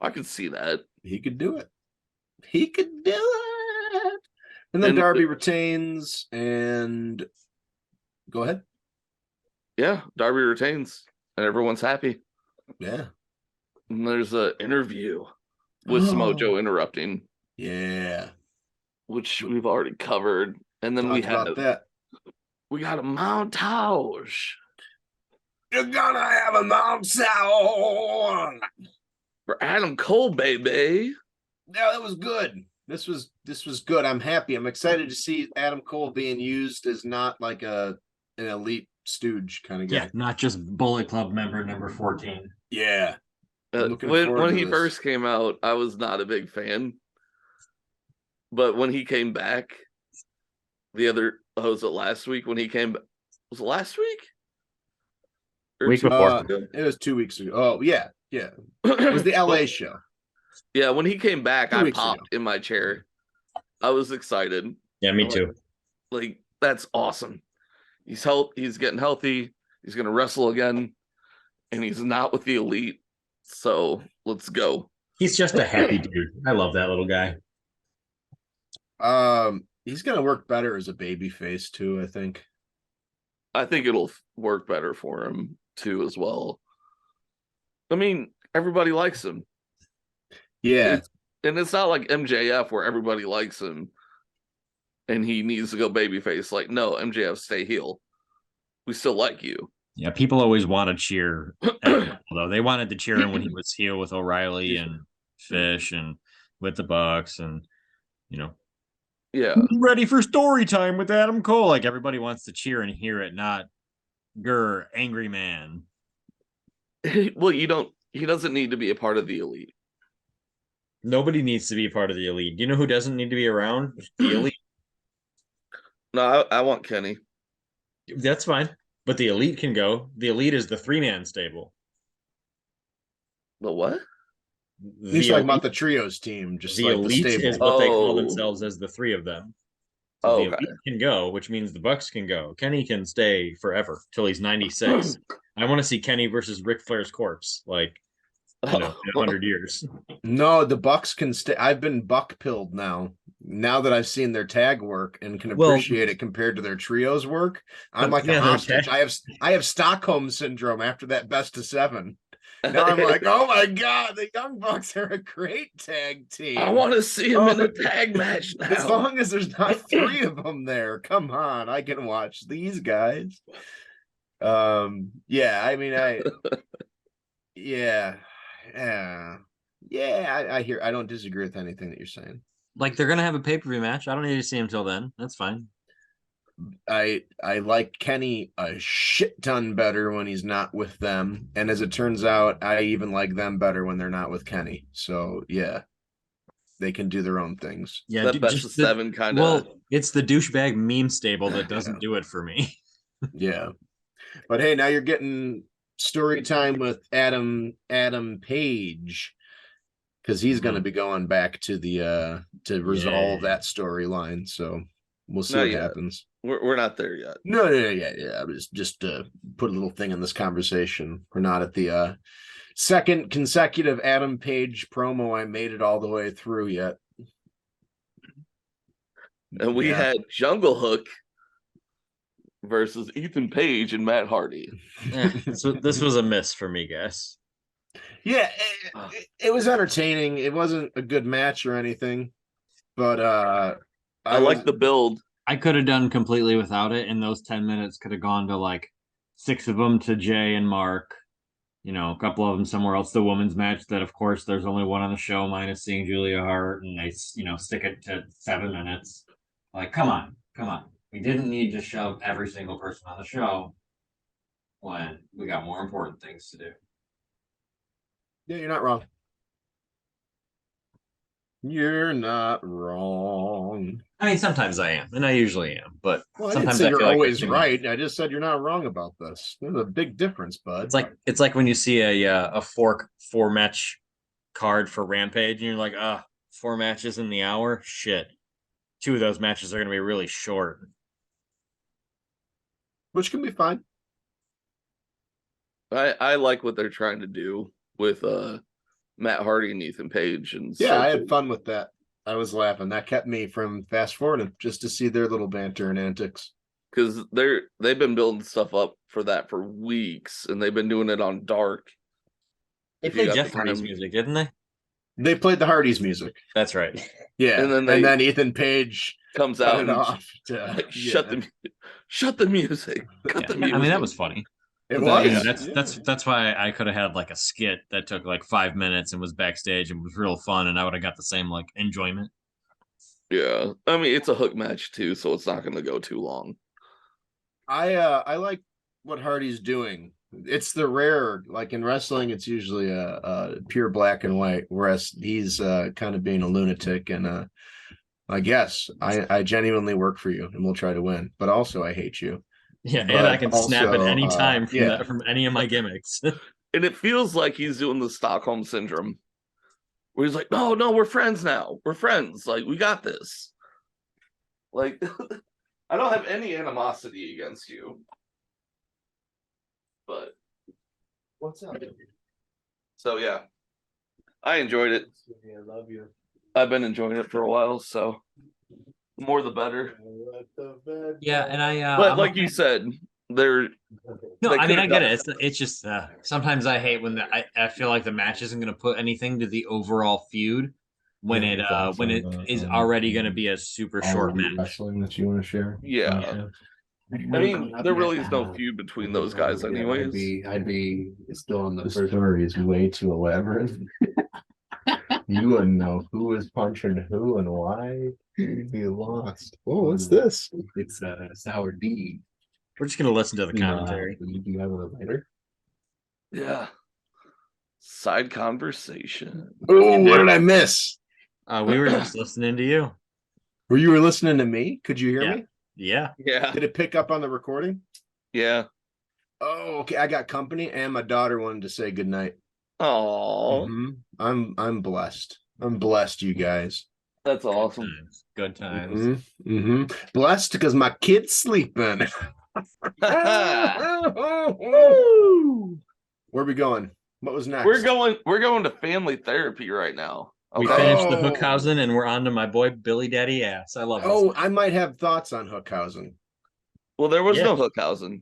I could see that. he could do it. He could do it. And then And- Darby retains and go ahead. Yeah, Darby retains, and everyone's happy. Yeah. And there's an interview with Oh. Samoa Joe interrupting, Yeah. which we've already covered. And then we Talked about that. got a montage You're gonna have a monsoon. for Adam Cole, baby. No, that was good. This was good. I'm happy. I'm excited to see Adam Cole being used as not like an elite stooge kind of guy. Yeah, not just Bullet Club member number 14. Yeah. I'm looking forward When to he this. first came out, I was not a big fan. But when he came back, was it last week when he came back? Was it last week? Or Week 2 before. weeks ago? It was 2 weeks ago. Oh, yeah. Yeah. It was the LA show. Yeah, when he came back, 2 I weeks popped in my chair. I was excited. Yeah, me too. Like, that's awesome. He's getting healthy. He's gonna wrestle again, and he's not with the elite. So let's go. He's just a happy dude. I love that little guy. He's gonna work better as a baby face too, I think. I think it'll work better for him too, as well. I mean, everybody likes him. Yeah. And it's not like MJF where everybody likes him and he needs to go babyface. Like, no, MJF, stay heel. We still like you. Yeah, people always want to cheer at him, although they wanted to cheer him when he was heel with O'Reilly and Fish and with the Bucks and Yeah. ready for story time with Adam Cole. Like everybody wants to cheer and hear it, not grr, angry man. Well, he doesn't need to be a part of the elite. Nobody needs to be part of the elite. Do you know who doesn't need to be around? The elite. No, I want Kenny. That's fine. But the elite can go. The elite is the 3-man stable. The what? He's talking about the trios team, just the like elite the stable. is what they call Oh. themselves as the 3 of them. So Oh, the okay. elite can go, which means the Bucks can go. Kenny can stay forever till he's 96. I want to see Kenny versus Ric Flair's corpse, like in 100 years. No, the Bucks can stay. I've been buck pilled now. Now that I've seen their tag work and can Well- appreciate it compared to their trios work, I'm But, like yeah, a their hostage. tag- I have Stockholm syndrome after that best of 7. Now I'm like, oh my god, the Young Bucks are a great tag team. I want to see him in a tag match now. As long as there's not 3 of them there, come on, I can watch these guys. Yeah, I mean, I hear. I don't disagree with anything that you're saying. Like they're gonna have a pay-per-view match. I don't need to see him till then. That's fine. I like Kenny a shit ton better when he's not with them, and as it turns out, I even like them better when they're not with Kenny. So yeah, they can do their own things. Yeah, That best of 7 kind of. Well, it's the douchebag meme stable that doesn't do it for me. Yeah, but hey, now you're getting story time with Adam Page, because he's going to be going back to the to resolve that storyline. So we'll see what happens. We're not there yet. No, yeah. Just put a little thing in this conversation. We're not at the second consecutive Adam Page promo. I made it all the way through yet. And we had Jungle Hook versus Ethan Page and Matt Hardy. So this was a miss for me, guys. Yeah, it was entertaining. It wasn't a good match or anything, but I like the build. I could have done completely without it, and those 10 minutes could have gone to like 6 of them to Jay and Mark. You know, a couple of them somewhere else. The women's match that, of course, there's only one on the show, minus seeing Julia Hart, and they, stick it to 7 minutes. Like, come on. We didn't need to shove every single person on the show when we got more important things to do. Yeah, you're not wrong. You're not wrong. I mean, sometimes I am, and I usually am, but Well, I didn't sometimes say I you're feel like always right. I just said you're not wrong about this. There's a big difference, bud. It's like when you see a 4-match card for Rampage, and you're like, 4 matches in the hour? Shit. 2 of those matches are going to be really short. Which can be fine. I like what they're trying to do with Matt Hardy and Ethan Page, and yeah, I had fun with that. I was laughing. That kept me from fast forwarding just to see their little banter and antics. Because they've been building stuff up for that for weeks, and they've been doing it on Dark. They played Jeff Hardy's music, didn't they? They played the Hardys' music. That's right. Yeah, and then Ethan Page comes out and off shut the music. Cut the music. I mean, that was funny. It was. Yeah, that's why I could have had like a skit that took like 5 minutes and was backstage and was real fun, and I would have got the same like enjoyment. Yeah, I mean it's a hook match too, so it's not going to go too long. I like what Hardy's doing. It's the rare, like in wrestling, it's usually a pure black and white, whereas he's kind of being a lunatic, and I guess I genuinely work for you and we'll try to win, but also I hate you. Yeah, and I can snap at any time from any of my gimmicks. And it feels like he's doing the Stockholm Syndrome, where he's like, no, we're friends now. We're friends. Like, we got this. Like, I don't have any animosity against you. But, what's up? So, yeah. I enjoyed it. I love you. I've been enjoying it for a while, so the more the better. Yeah, and but like you said, I get it. It's just sometimes I hate when I feel like the match isn't going to put anything to the overall feud when it is already going to be a super short match. Wrestling that you want to share? Yeah. I mean, there really is no feud between those guys, anyways. I'd be still on the first story is way too elaborate. You wouldn't know who was punching who and why. You'd be lost. Oh, what's this? It's Sour D. We're just gonna listen to the commentary. Do you have it later? Yeah. Side conversation. Oh, what did I miss? We were just listening to you. Were you listening to me? Could you hear me? Yeah. Yeah. Did it pick up on the recording? Yeah. Oh, okay. I got company, and my daughter wanted to say goodnight. Oh, I'm blessed. I'm blessed, you guys. that's awesome. Good times. Blessed because my kid's sleeping. Where are we going? What was next? We're going to family therapy right now. We Okay. finished the Hookhausen and we're on to my boy Billy Daddy Ass. I love this. I might have thoughts on Hookhausen. Well, there was no Hookhausen.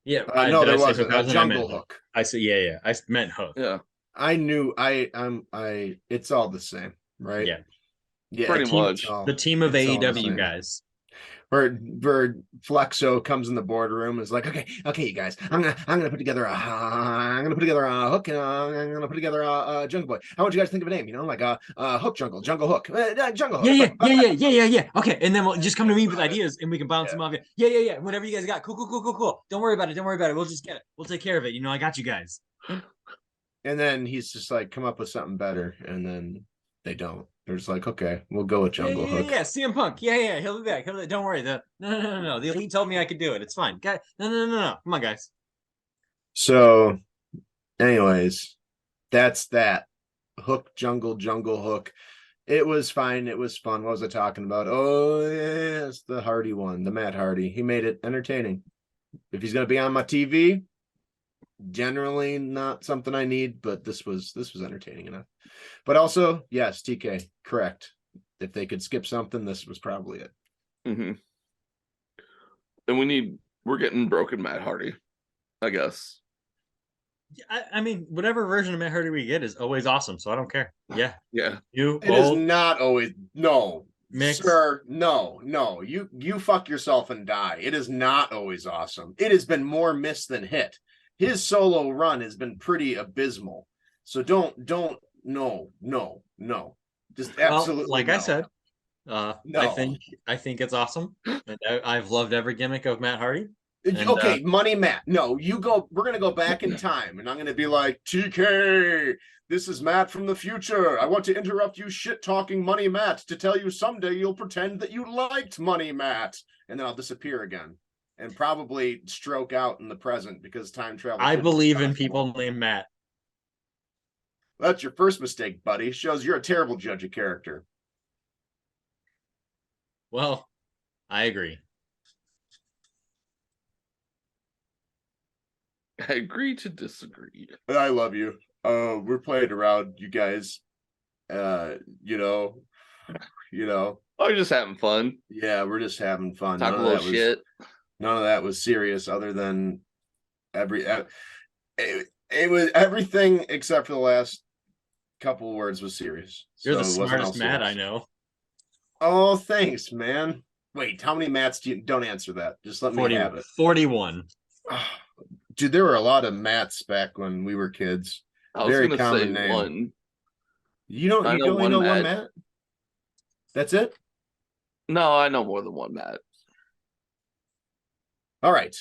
Yeah, No, did there I say wasn't. Hook? I Jungle meant Hook. I said yeah. I meant Hook. Yeah, I knew. It's all the same, right? Yeah, Yeah. Pretty team- much. the team of it's all the AEW same. guys. Where Flexo comes in the boardroom and is like, okay, you guys, I'm gonna put together a hook, and I'm gonna put together a jungle boy. I want you guys to think of a name, like hook jungle hook, jungle hook. Yeah. Okay, and then we'll just come to me with ideas, and we can bounce them off. Yeah. Whatever you guys got, cool. Don't worry about it. We'll just get it. We'll take care of it. I got you guys. And then he's just like, come up with something better, and then they don't. They're just like, okay, we'll go with jungle hook. Yeah. CM Punk. Yeah. He'll be back. Don't worry. No. The Elite told me I could do it. It's fine. No. Come on, guys. So, anyways, that's that. Hook jungle hook. It was fine. It was fun. What was I talking about? Oh, yes, the Hardy one, the Matt Hardy. He made it entertaining. If he's gonna be on my TV, generally not something I need, but this was entertaining enough. But also, yes, TK, correct. If they could skip something, this was probably it. Mm-hmm. And we're getting broken Matt Hardy, I guess. I mean, whatever version of Matt Hardy we get is always awesome, so I don't care. Yeah. It is not always mix. Sir, no. You fuck yourself and die. It is not always awesome. It has been more miss than hit. His solo run has been pretty abysmal. So no. Just absolutely. Like no. I said, No. I think it's awesome. And I've loved every gimmick of Matt Hardy. And, okay, Money Matt. No, you go. We're gonna go back in time, and I'm gonna be like, TK, this is Matt from the future. I want to interrupt you shit talking Money Matt to tell you someday you'll pretend that you liked Money Matt, and then I'll disappear again and probably stroke out in the present because time travel. I believe in people named Matt. That's your first mistake, buddy. Shows you're a terrible judge of character. Well, I agree. I agree to disagree. I love you. We're playing around, you guys. Oh, you're just having fun. Yeah, we're just having fun. Talk a little shit. None of that was serious, other than it was everything except for the last couple of words was serious. You're the So it wasn't all smartest Matt serious. I know. Oh, thanks, man. Wait, how many Matts don't answer that? Just let me have it. 41. Dude, there were a lot of Matts back when we were kids. I was Very gonna common say name. one. You I know only one know Matt. one Matt? That's it? No, I know more than one Matt. All right.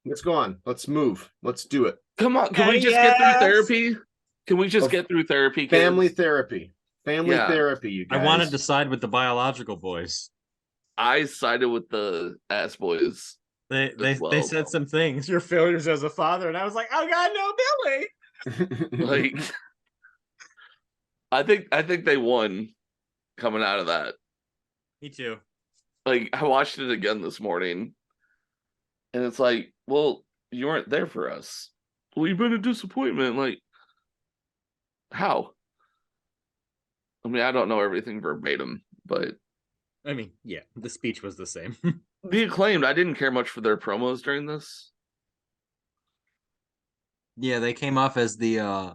Let's go on. Let's move. Let's do it. Come on, can we just get through therapy? Can we just get through therapy, kids? Family therapy. Family therapy, you guys. I wanted to side with the biological boys. I sided with the ass boys. They said some things. Your failures as a father, and I was like, oh God, no, Billy. Like, I think they won coming out of that. Me too. Like, I watched it again this morning, and it's like, well, you weren't there for us. Well, you've been a disappointment. Like, how? I mean, I don't know everything verbatim, but I mean, yeah, the speech was the same. the Acclaimed, I didn't care much for their promos during this. Yeah, they came off as the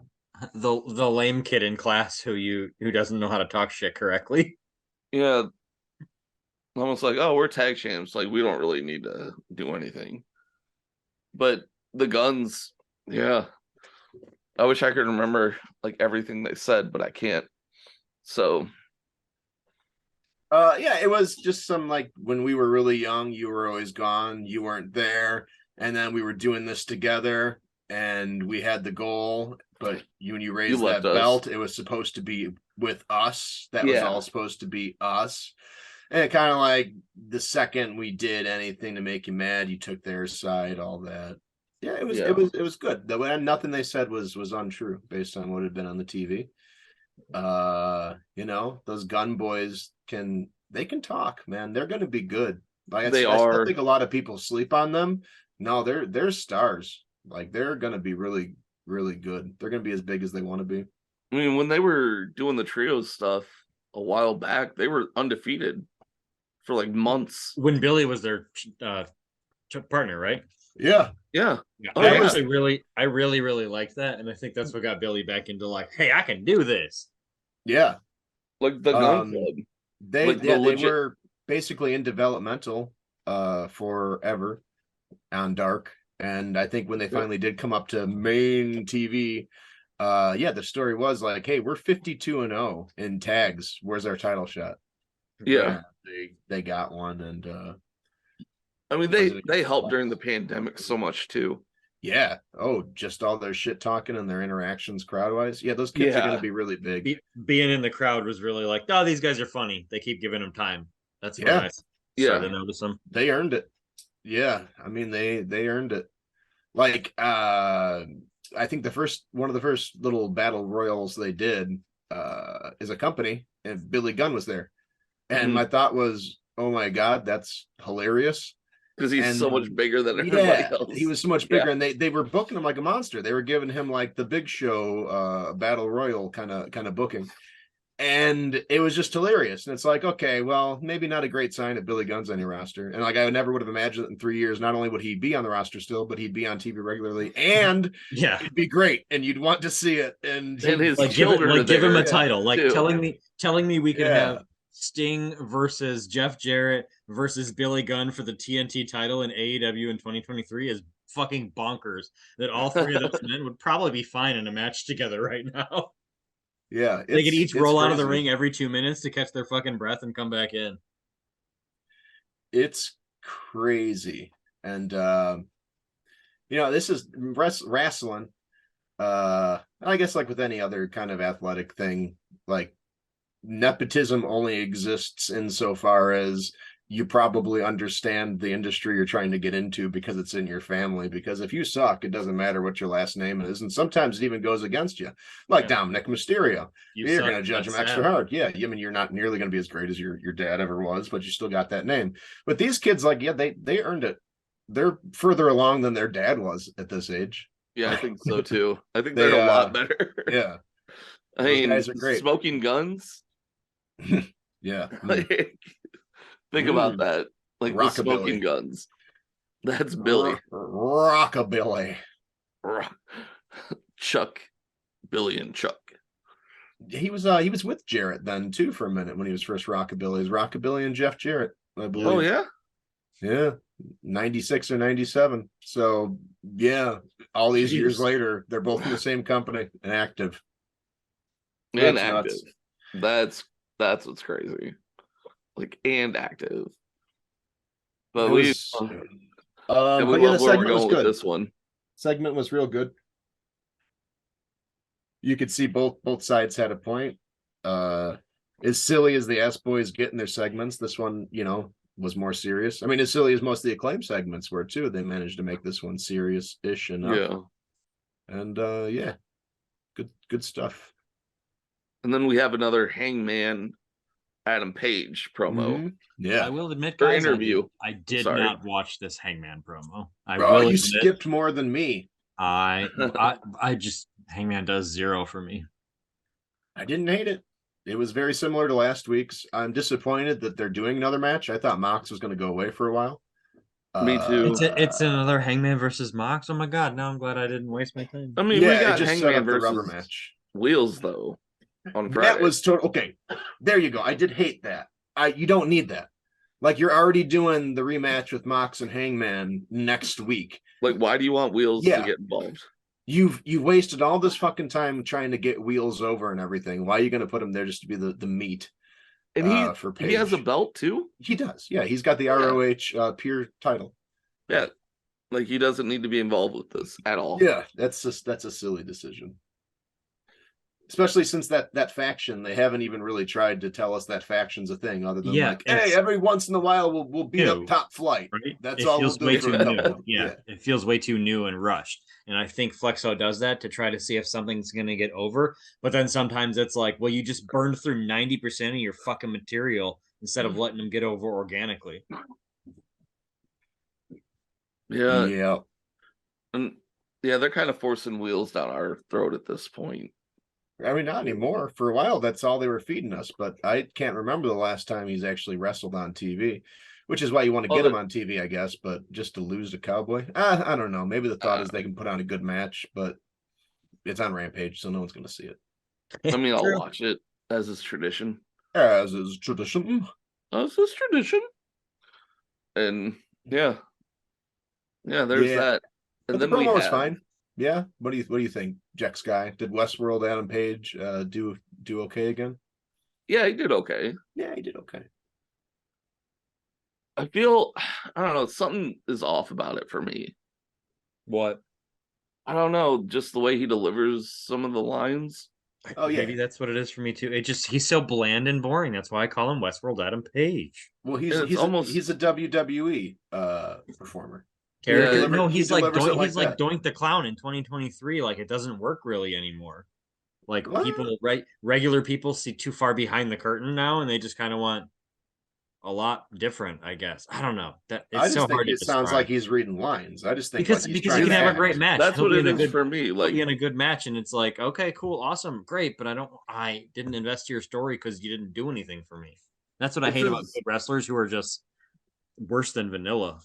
lame kid in class who doesn't know how to talk shit correctly. Yeah. Almost like, oh, we're tag champs. Like, we don't really need to do anything. But the Guns, yeah. I wish I could remember like everything they said, but I can't. So yeah, it was just some like when we were really young, you were always gone, you weren't there, and then we were doing this together and we had the goal, but when you raised that belt, it was supposed to be with us. That was all supposed to be us. And it kind of like the second we did anything to make you mad, you took their side, all that. Yeah, it was good. Nothing they said was untrue based on what had been on the TV. Those Gun boys can talk, man. They're gonna be good. Like I still think a lot of people sleep on them. No, they're stars. Like they're gonna be really, really good. They're gonna be as big as they want to be. I mean, when they were doing the trios stuff a while back, they were undefeated for like months. When Billy was their partner, right? Yeah. Yeah. Yeah, Oh, I yeah. actually really liked that, and I think that's what got Billy back into like, hey, I can do this. Yeah. Like the gun Um, club. They Like the they legit- were basically in developmental forever on Dark. And I think when they finally did come up to main TV, yeah, the story was like, hey, we're 52-0 in tags. Where's our title shot? Yeah. They got one, and I mean, Was it they against helped Flex? during the pandemic so much too. yeah. Oh, just all their shit talking and their interactions crowd wise. Yeah, those kids are Yeah. gonna be really big. Being in the crowd was really like, oh, these guys are funny. They keep giving them time. That's when Yeah. I Yeah. started to notice them. They earned it. Yeah, I mean they earned it. Like I think one of the first little battle royals they did is a company, and Billy Gunn was there. And Mhm. my thought was, oh my god, that's hilarious. Because he's so And much bigger than everybody yeah, else. he was so much bigger, and they were booking him like a monster. They were giving him like the Big Show battle royal kind of booking. And it was just hilarious. And it's like, okay, well, maybe not a great sign that Billy Gunn's on your roster. And like, I never would have imagined that in 3 years, not only would he be on the roster still, but he'd be on TV regularly, and Yeah, it'd be great, and you'd want to see it. And his like children are give him a there, title. Like too. telling me we can Yeah. have Sting versus Jeff Jarrett versus Billy Gunn for the TNT title in AEW in 2023 is fucking bonkers. That all three of those men would probably be fine in a match together right now. yeah, They could each roll out of the crazy. ring every 2 minutes to catch their fucking breath and come back in. It's crazy. And this is wrestling. I guess like with any other kind of athletic thing, like nepotism only exists insofar as you probably understand the industry you're trying to get into because it's in your family. Because if you suck, it doesn't matter what your last name is, and sometimes it even goes against you. Like Dominic Mysterio, you're going to judge him extra hard. Yeah, I mean, you're not nearly going to be as great as your dad ever was, but you still got that name. But these kids, like, yeah, they earned it. They're further along than their dad was at this age. Yeah, I think so too. I think they're a lot better. Yeah, I those mean, guys are great. Smoking guns. Yeah. Like, think about that. Like the Rockabilly. Smoking Guns. That's Billy. Rockabilly. Chuck. Billy and Chuck. He was with Jarrett then too for a minute when he was first Rockabilly. It was Rockabilly and Jeff Jarrett, I believe. Oh yeah? Yeah. 96 or 97. So yeah, all these years later, they're both in the same company and active. And That's active. nuts. That's what's crazy. Like, and active. But It we was, we but love yeah, the where we're segment was going with good. this one. Segment was real good. You could see both sides had a point. As silly as the S Boys get in their segments, this one, was more serious. I mean, as silly as most of the Acclaim segments were too, they managed to make this one serious-ish enough. Yeah. And yeah, good stuff. And then we have another Hangman Adam Page promo. Mhm. Yeah. I will admit, Or guys, interview. I did Sorry. not watch this Hangman promo. You skipped more than me. I just Hangman does zero for me. I didn't hate it. It was very similar to last week's. I'm disappointed that they're doing another match. I thought Mox was going to go away for a while. Me too. It's another Hangman versus Mox. Oh my god! Now I'm glad I didn't waste my time. I mean, yeah, we got it just set Hangman up the rubber versus match. Wheels though on Friday. That was total. Okay, there you go. I did hate that. You don't need that. Like, you're already doing the rematch with Mox and Hangman next week. Like, why do you want Wheels to get involved? You've wasted all this fucking time trying to get Wheels over and everything. Why are you going to put him there just to be the meat? And for he has a Page? belt too. He does. Yeah, he's got the ROH pure title. Yeah, like he doesn't need to be involved with this at all. Yeah, that's a silly decision. Especially since that faction, they haven't even really tried to tell us that faction's a thing, other than like, hey, every once in a while we'll beat up Top Flight. Right? That's all we'll do for a couple. Yeah, it feels way too new and rushed. And I think Flexo does that to try to see if something's gonna get over. But then sometimes it's like, well, you just burned through 90% of your fucking material instead of letting them get over organically. Yeah. Yeah. And yeah, they're kind of forcing Wheels down our throat at this point. I mean, not anymore. For a while, that's all they were feeding us. But I can't remember the last time he's actually wrestled on TV. which is why you want to Oh, get him on TV, I guess. But just to lose to Cowboy, I don't know. Maybe the thought is they can put on a good match, but it's on Rampage, so no one's going to see it. I mean, I'll True. watch it as is tradition. As is tradition. As is tradition. And yeah, there's Yeah. that. But And the then we promo was have fine. Yeah. What do you think, Jack Sky? Did Westworld Adam Page do okay again? Yeah, he did okay. Yeah, he did okay. I feel I don't know, something is off about it for me. What? I don't know, just the way he delivers some of the lines. Oh yeah. Maybe that's what it is for me too. He's so bland and boring. That's why I call him Westworld Adam Page. Well, And it's almost he's a WWE performer. Character. Yeah, No, he he's like delivers it he's like like that. Doink the Clown in 2023. Like it doesn't work really anymore. Like What? people, regular people see too far behind the curtain now, and they just kind of want a lot different. I guess I don't know. That I it's just so think hard to it sounds describe. like he's reading lines. I just think because like he's because he trying can to have a act. great match. that's He'll what be it in a is good, for me. he'll Like be in a good match, and it's like, okay, cool, awesome, great, but I didn't invest your story because you didn't do anything for me. That's what I It's hate about his- good wrestlers who are just worse than vanilla.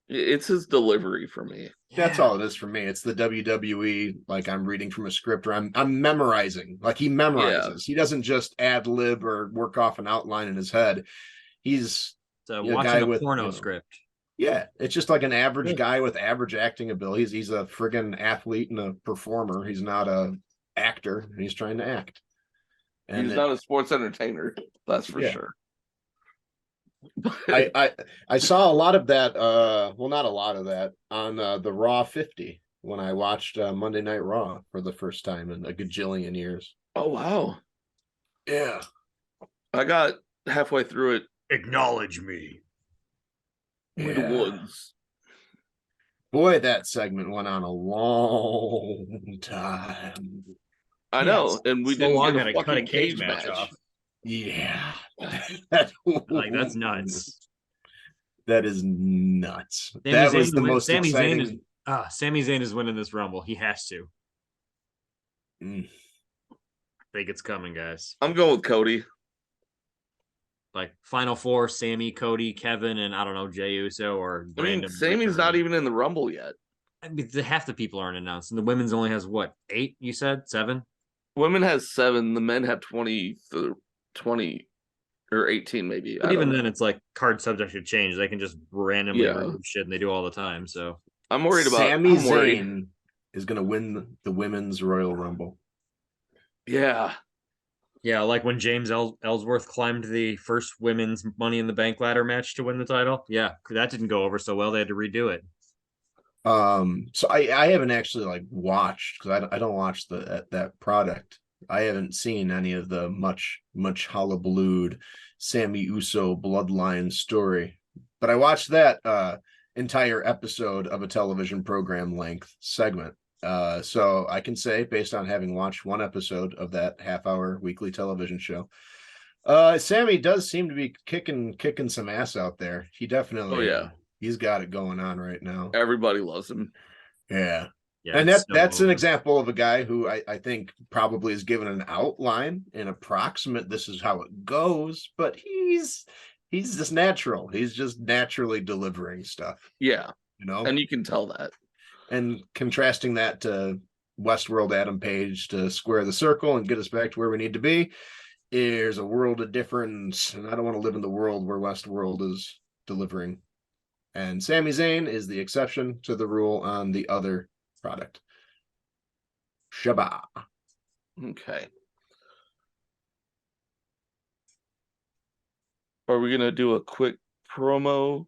it's his delivery for me. That's all it is for me. It's the WWE, like I'm reading from a script or I'm memorizing. Like he memorizes. He doesn't just ad lib or work off an outline in his head. He's It's a watching guy a with porno script. Yeah, it's just like an average Yeah. guy with average acting abilities. He's a friggin' athlete and a performer. He's not a actor. He's trying to act. And He's not a sports entertainer, that's for Yeah. sure. I saw a lot of that. Well, not a lot of that on the Raw 50 when I watched Monday Night Raw for the first time in a gajillion years. Oh wow. Yeah, I got halfway through it. Acknowledge me. We the ones. Boy, that segment went on a long time. I know, and we so didn't long get that a I cut fucking a cage cage match match. off. Yeah, Like that's nuts. That is nuts. Sami That Zayn was the win- most Sami exciting. Zayn is Sami Zayn is winning this Rumble. He has to. Mm. I think it's coming, guys. I'm going with Cody. Like Final Four: Sammy, Cody, Kevin, and I don't know, Jey Uso or I mean, random. Sammy's not even in the Rumble yet. I mean, half the people aren't announced, and the women's only has what 8? You said 7. Women has 7, the men have 20 or 18 maybe. But I even don't then, know. it's like card subject to change. They can just randomly Yeah. remove shit, and they do all the time. So I'm worried about Sami I'm worried. Zayn is going to win the women's Royal Rumble. Yeah. yeah, like when James Ellsworth climbed the first women's Money in the Bank ladder match to win the title. Yeah, that didn't go over so well. They had to redo it. So I haven't actually like watched because I don't watch that product. I haven't seen any of the much hullabalooed Sammy Uso bloodline story, but I watched that entire episode of a television program length segment. So I can say, based on having watched one episode of that half-hour weekly television show, Sammy does seem to be kicking some ass out there. He definitely, Oh yeah. He's got it going on right now. Everybody loves him. Yeah. Yeah, And it's so that's an over. example of a guy who I think probably is given an outline, an approximate, this is how it goes, but he's just natural. He's just naturally delivering stuff, Yeah. you know? And you can tell that. And contrasting that to Westworld Adam Page to square the circle and get us back to where we need to be, there's a world of difference. And I don't want to live in the world where Westworld is delivering. And Sami Zayn is the exception to the rule on the other product. Shabba. Okay. Are we gonna do a quick promo?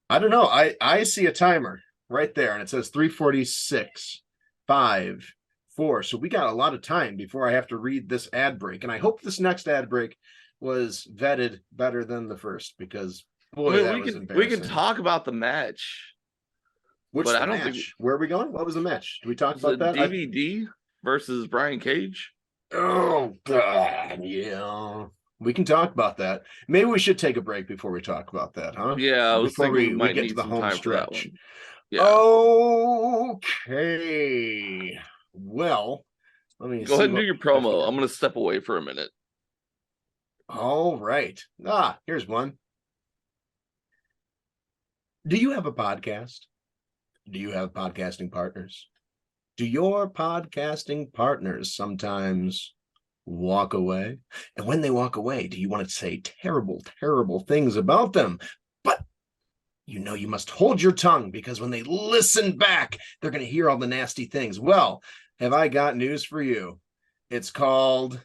I don't know. I see a timer right there, and it says 3:46, 5, 4. So we got a lot of time before I have to read this ad break. And I hope this next ad break was vetted better than the first, because boy, I mean, that we was can embarrassing. talk about the match. Which but the I don't match? think- Where are we going? What was the match? Did we talk The about that? DVD versus Brian Cage. Oh God, yeah. We can talk about that. Maybe we should take a break before we talk about that, huh? Yeah, I was Before thinking we might get need to the some home time for that stretch. one. Yeah. Okay. Well, let me Go ahead and do what your we have promo. here. I'm gonna step away for a minute. All right. Here's one. Do you have a podcast? Do you have podcasting partners? Do your podcasting partners sometimes walk away? And when they walk away, do you want to say terrible, terrible things about them? But you know you must hold your tongue, because when they listen back, they're going to hear all the nasty things. Well, have I got news for you? It's called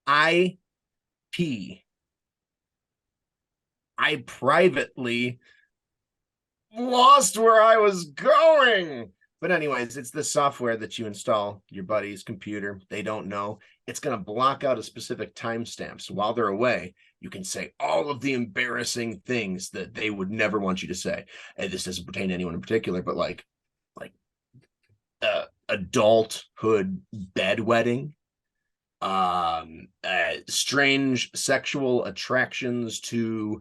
IP. I privately lost where I was going. But anyways, it's the software that you install your buddy's computer. They don't know. It's going to block out a specific timestamp. So while they're away, you can say all of the embarrassing things that they would never want you to say. And this doesn't pertain to anyone in particular, but like adulthood bedwetting, strange sexual attractions to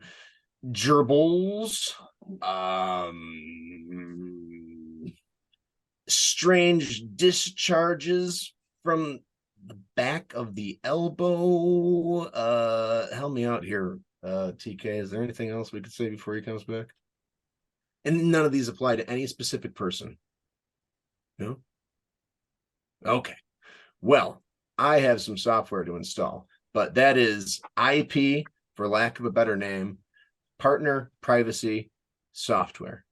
gerbils, strange discharges from the back of the elbow. Help me out here, TK. Is there anything else we could say before he comes back? And none of these apply to any specific person. No? Okay. Well, I have some software to install, but that is IP, for lack of a better name, partner privacy software.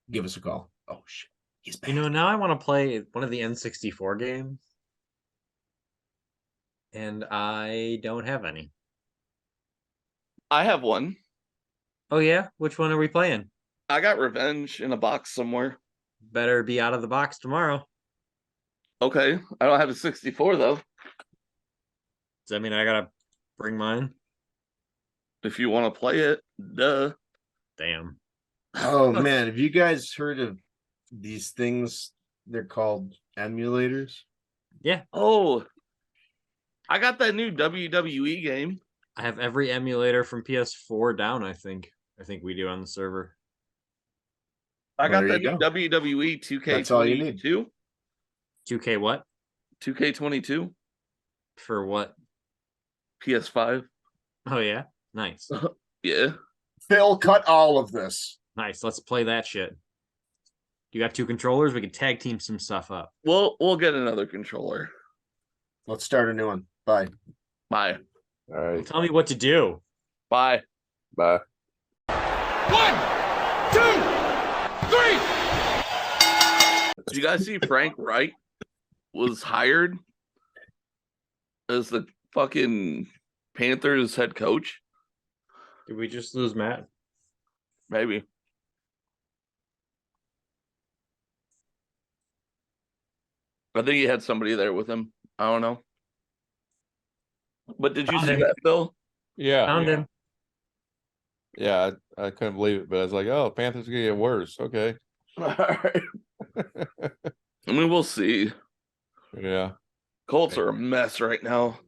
Give us a call. Oh shit. He's back. Now I want to play one of the N64 games. And I don't have any. I have one. Oh yeah? Which one are we playing? I got Revenge in a box somewhere. Better be out of the box tomorrow. Okay. I don't have a 64 though. Does that mean I gotta bring mine? If you want to play it, duh. Damn. Oh man, have you guys heard of these things? They're called emulators. Yeah. Oh, I got that new WWE game. I have every emulator from PS4 down, I think. I think we do on the server. I got There that you new go. WWE 2K22. That's all you need. 2K what? 2K22, For what? PS5. Oh yeah? Nice. Yeah. Phil, cut all of this. Nice. Let's play that shit. You got 2 controllers? We can tag team some stuff up. We'll get another controller. Let's start a new one. Bye. Bye. All right. Tell me what to do. Bye. Bye. 1, 2, 3. Did you guys see Frank Wright was hired as the fucking Panthers head coach? Did we just lose Matt? Maybe. I think he had somebody there with him. I don't know. But did you Found see him. that, Phil? Yeah, Found him. yeah, I couldn't believe it, but I was like, "Oh, Panthers are gonna get worse." Okay, All right. I mean, we'll see. yeah, Colts are a mess right now.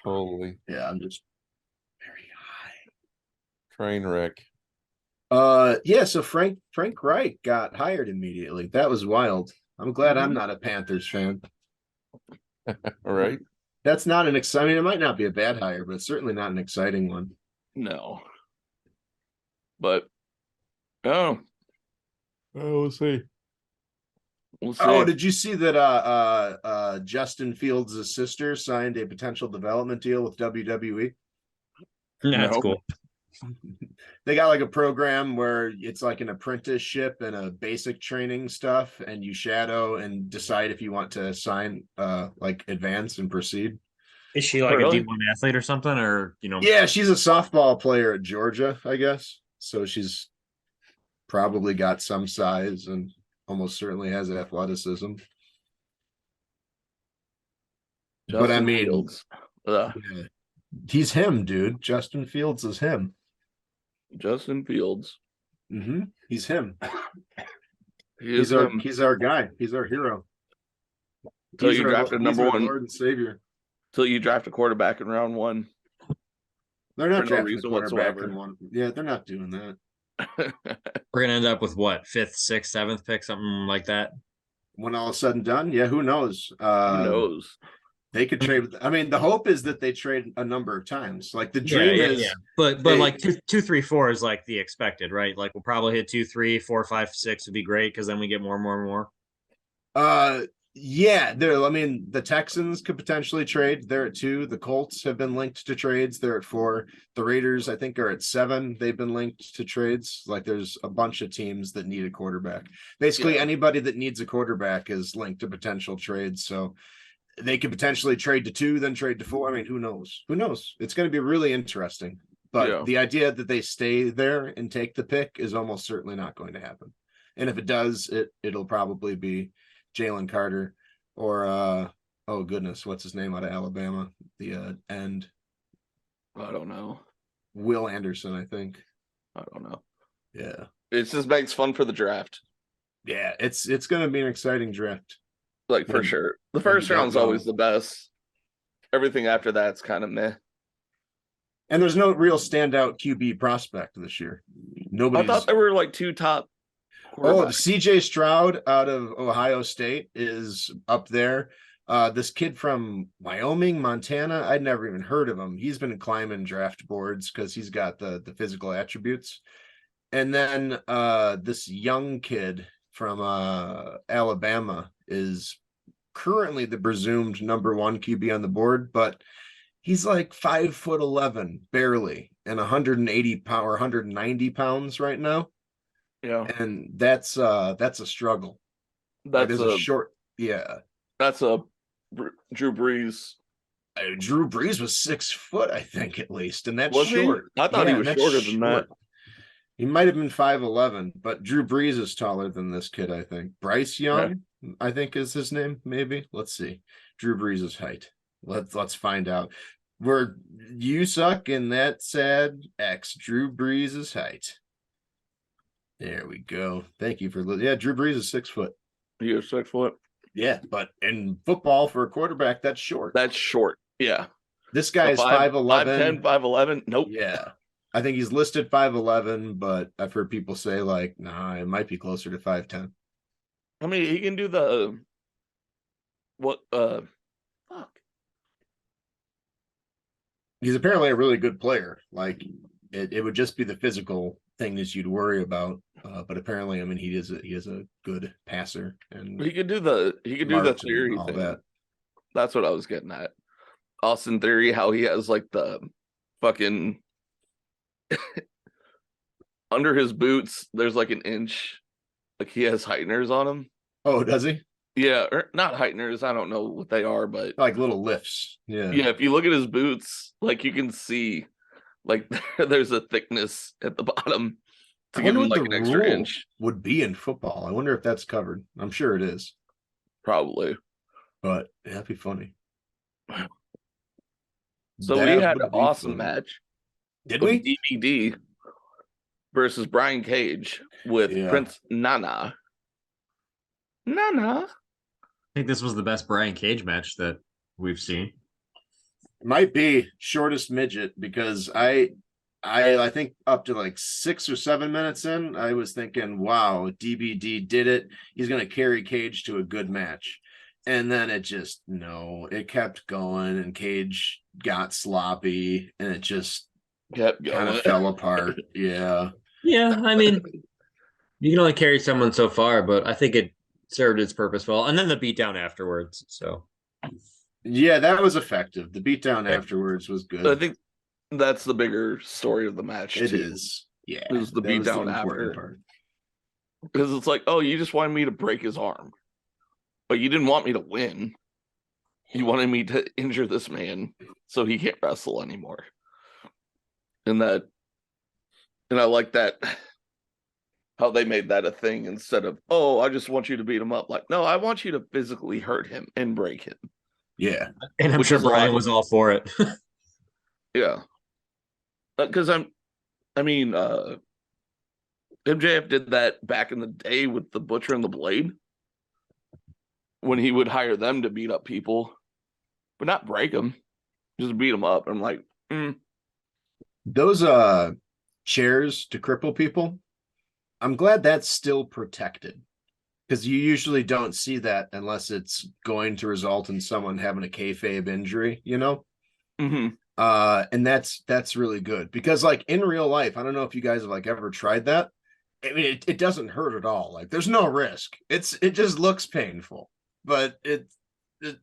totally Yeah, I'm just very high. train wreck. Yeah, so Frank Wright got hired immediately. That was wild. I'm glad I'm not a Panthers fan. All right, That's not an exciting. I mean, it might not be a bad hire, but it's certainly not an exciting one. No. But oh, we'll see. we'll see. Oh, did you see that Justin Fields' sister signed a potential development deal with WWE? That's No. cool. They got like a program where it's like an apprenticeship and a basic training stuff, and you shadow and decide if you want to sign like advance and proceed. Is she like Really? a D1 athlete or something? Or, Yeah, she's a softball player at Georgia, I guess. So she's probably got some size and almost certainly has athleticism. But I Justin mean, Fields. Ugh, yeah, he's him, dude. Justin Fields is him. Justin Fields. He's him. He is He's our guy. He's our hero. Till He's you our- drafted he's number our one. Lord and Savior. Till you draft a quarterback in round 1. They're not For no drafting a reason quarterback whatsoever. in one. Yeah, they're not doing that. we're gonna end up with what, 5th, 6th, 7th pick, something like that. When all is said and done, yeah, who knows? Who knows? They could trade. I mean, the hope is that they trade a number of times. Like the dream is, But they- like two, three, 4 is like the expected, right? Like we'll probably hit 2, 3, 4, 5, 6 would be great because then we get more and more and more. Yeah, I mean, the Texans could potentially trade. They're at 2. The Colts have been linked to trades. They're at 4. The Raiders, I think, are at 7. They've been linked to trades. Like there's a bunch of teams that need a quarterback. Basically, anybody that needs a quarterback is linked to potential trades. So they could potentially trade to 2, then trade to 4. I mean, who knows? Who knows? It's going to be really interesting. But the idea that they stay there and take the pick is almost certainly not going to happen. And if it does, it'll probably be Jalen Carter or oh goodness, what's his name out of Alabama? The end. I don't know. Will Anderson, I think. I don't know. Yeah. It just makes fun for the draft. Yeah, it's going to be an exciting draft. Like for sure. The first don't round's know. always the best. Everything after that's kind of meh. And there's no real standout QB prospect this year. I thought there were like 2 top Oh, quarterbacks. CJ Stroud out of Ohio State is up there. This kid from Wyoming, Montana, I'd never even heard of him. He's been climbing draft boards because he's got the physical attributes. And then this young kid from Alabama is currently the presumed number 1 QB on the board, but he's like 5'11", barely, and 180 pound or 190 pounds right now. Yeah. And that's a struggle. That's a short. Yeah. That's a Drew Brees. Drew Brees was 6 foot, I think, at least, and that's Was short. he? I thought he was that's shorter than that. He might have been 5'11", but Drew Brees is taller than this kid, I think. Bryce Young, I think is his name, maybe. Let's see. Drew Brees' height. Let's find out. Where you suck in that sad X. Drew Brees' height. There we go. Thank you for Drew Brees is 6 foot. He was 6 foot. Yeah, but in football for a quarterback, that's short. That's short. Yeah. This guy is 5'11". 5'10", 5'11". Nope. Yeah. I think he's listed 5'11", but I've heard people say like, nah, it might be closer to 5'10". I mean, he can do the fuck. He's apparently a really good player. Like it would just be the physical thing that you'd worry about. But apparently, I mean, he is a good passer, and He could do the theory all thing. that. That's what I was getting at. Austin Theory, how he has like the fucking under his boots, there's like an inch, like he has heighteners on him. Oh, does he? Yeah, or not heighteners. I don't know what they are, but Like little lifts. Yeah. yeah, if you look at his boots, like you can see, like there's a thickness at the bottom to I give wonder him what like the an extra rule inch. would be in football. I wonder if that's covered. I'm sure it is, Probably. but that'd be funny. So That we had would an be awesome funny. match. Did of we? DVD versus Brian Cage with Yeah. Prince Nana. I think this was the best Brian Cage match that we've seen. Might be shortest midget because I think up to like 6 or 7 minutes in, I was thinking, wow, DBD did it. He's going to carry Cage to a good match. And then it kept going, and Cage got sloppy, and it just Kept kind going. of fell apart. Yeah. Yeah, I mean, you can only carry someone so far, but I think it served its purpose well. And then the beatdown afterwards. So Yeah, that was effective. The beatdown afterwards was good. I think that's the bigger story of the match. It too. is. Yeah. It was the that beatdown important after. part. Because it's like, oh, you just wanted me to break his arm. But you didn't want me to win. You wanted me to injure this man so he can't wrestle anymore. And I like that, how they made that a thing instead of, oh, I just want you to beat him up. Like, no, I want you to physically hurt him and break him. Yeah. and I'm Which sure is a Brian lot. was all for it. Yeah. Because MJF did that back in the day with the Butcher and the Blade when he would hire them to beat up people, but not break them, just beat them up. I'm like, Those chairs to cripple people, I'm glad that's still protected. because you usually don't see that unless it's going to result in someone having a kayfabe injury, you know. Mm-hmm. And that's really good because like in real life, I don't know if you guys have like ever tried that. I mean, it doesn't hurt at all. Like there's no risk. It just looks painful, but it okay.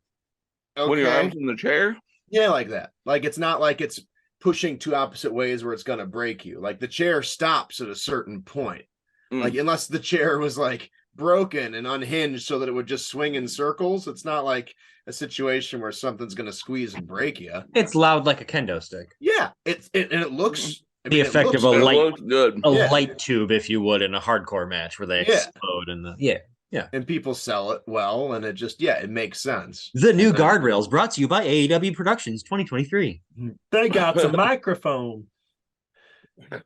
When your arms in the chair. Yeah, like that. Like it's not like it's pushing two opposite ways where it's gonna break you. Like the chair stops at a certain point. Like unless the chair was like broken and unhinged so that it would just swing in circles. It's not like a situation where something's gonna squeeze and break you. It's loud like a kendo stick. Yeah, and it looks The effect of a It light, looks good. a Yeah. light tube, if you would, in a hardcore match where they Yeah. explode and and people sell it well, and it just it makes sense. The new And then- guardrails brought to you by AEW Productions 2023. They got some microphone. We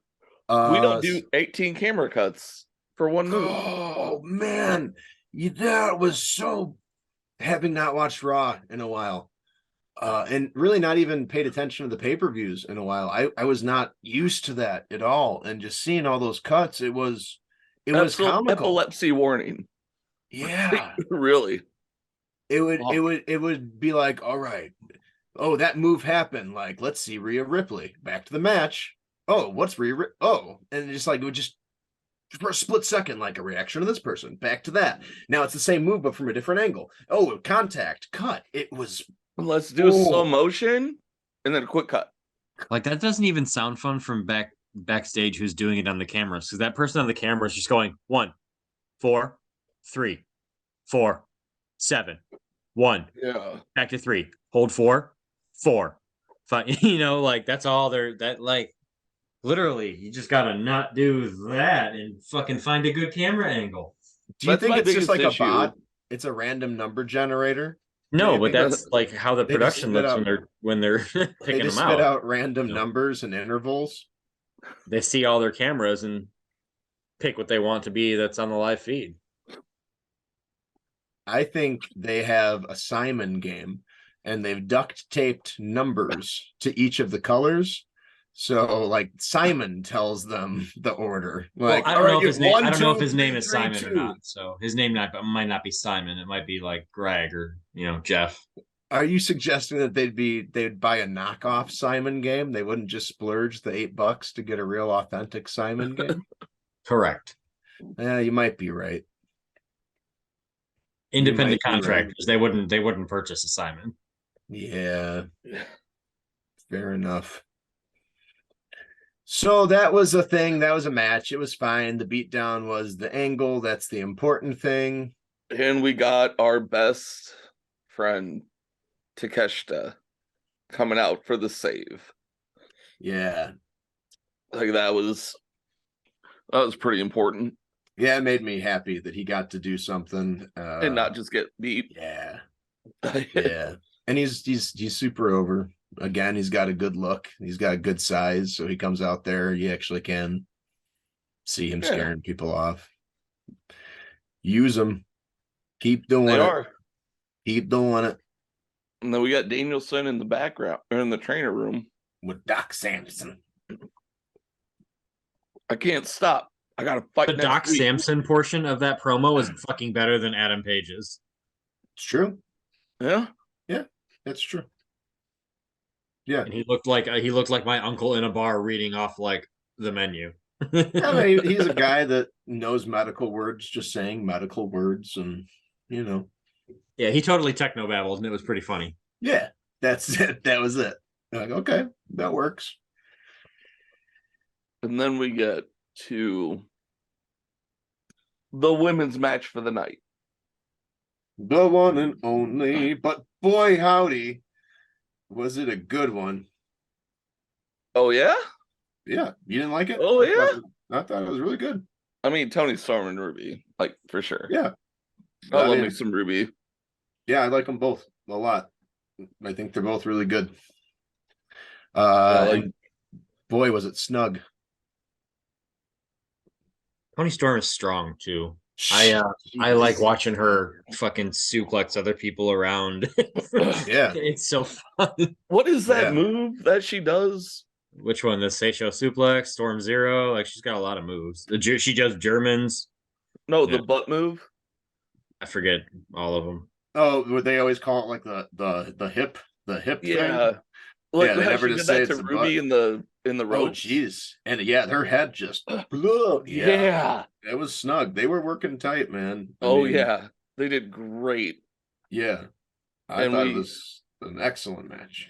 don't do 18 camera cuts for one move. Oh man, that was so. Having not watched Raw in a while, and really not even paid attention to the pay-per-views in a while. I was not used to that at all, and just seeing all those cuts, it was comical. Epilepsy warning. Yeah, Really. it would be like, all right, oh, that move happened. Like, let's see Rhea Ripley back to the match. Oh, what's Rhea? Oh, and just like it would just for a split second, like a reaction to this person, back to that. Now it's the same move, but from a different angle. Oh, contact, cut. It was. Let's do a slow motion and then a quick cut. Like that doesn't even sound fun from backstage who's doing it on the cameras, because that person on the camera is just going 1, 4, 3, 4, 7, 1, Yeah. back to 3, hold 4, 4, 5. You know, like that's all they're like. Literally, you just gotta not do that and fucking find a good camera angle. Do you That's think my it's just like biggest a issue. bot? It's a random number generator. No, Maybe. but that's like how the They just production spit looks out- when they're They picking just them spit out. out random No. numbers and intervals. They see all their cameras and pick what they want to be that's on the live feed. I think they have a Simon game, and they've duct taped numbers to each of the colors. So, like Simon tells them the order. Like, Well, I all don't right, know if his you- name. one, I don't know if two, his name three, is three, Simon or two. not. So his name might not be Simon. It might be like Greg or Jeff. Are you suggesting that they'd buy a knockoff Simon game? They wouldn't just splurge the $8 to get a real authentic Simon game? Correct. Yeah, you might be right. Independent might be right. contractors. They wouldn't purchase a Simon. Yeah. Fair enough. So that was a thing. That was a match. It was fine. The beatdown was the angle. That's the important thing. And we got our best friend, Takeshita, coming out for the save. Yeah. Like that was pretty important. Yeah, it made me happy that he got to do something. And not just get beat. Yeah. Yeah. And he's super over. Again, he's got a good look. He's got a good size. So he comes out there. You actually can see him scaring people off. Use them. Keep doing They it. are. Keep doing it. And then we got Danielson in the background or in the trainer room. With Doc Samson. I can't stop. I gotta fight. The next Doc week. Samson portion of that promo is fucking better than Adam Page's. It's true. Yeah. That's true. Yeah. And he looked like my uncle in a bar reading off like the menu. I mean, he's a guy that knows medical words, just saying medical words, and Yeah, he totally techno babbled, and it was pretty funny. yeah, that's it. That was it. Like, okay, that works. And then we get to the women's match for the night. The one and only, but boy howdy, was it a good one. Oh yeah? Yeah, you didn't like it? Oh, yeah? I thought it was really good. I mean, Tony Storm and Ruby, like for sure. Yeah. I love mean, me some Ruby. yeah, I like them both a lot. I think they're both really good. like- And boy, was it snug. Tony Storm is strong too. I like watching her fucking suplex other people around. Yeah. It's so fun. What is that Yeah. move that she does? Which one? The Seisho suplex, Storm Zero. Like she's got a lot of moves. She does Germans. No, Yeah. the butt move. I forget all of them. Oh, would they always call it like the hip thing? Yeah. Well, Yeah, they how never she just did say that it's to the Ruby butt. in the Oh, ropes. jeez. And yeah, her head just blew. Yeah. It was snug. They were working tight, man. I Oh mean, yeah. They did great. yeah. I And thought it was an excellent match.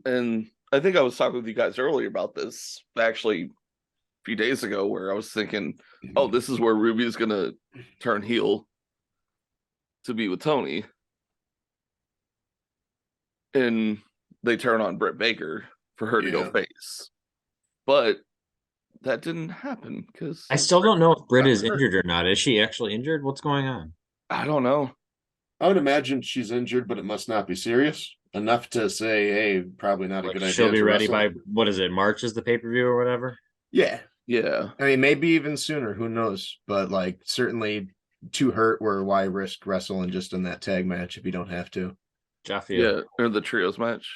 and I think I was talking with you guys earlier about this actually a few days ago where I was thinking, oh, this is where Ruby is gonna turn heel to be with Tony. And they turn on Britt Baker for her to go Yeah. face. But that didn't happen because I still don't know if Britt got is hurt. injured or not. Is she actually injured? What's going on? I don't know. I would imagine she's injured, but it must not be serious enough to say, hey, probably not a Like, good idea. she'll be to ready wrestle. by what is it? March is the pay-per-view or whatever. Yeah. Yeah. I mean, maybe even sooner. Who knows? But like, certainly too hurt. Where why risk wrestling just in that tag match if you don't have to? Jafia. Yeah. Or the trios match.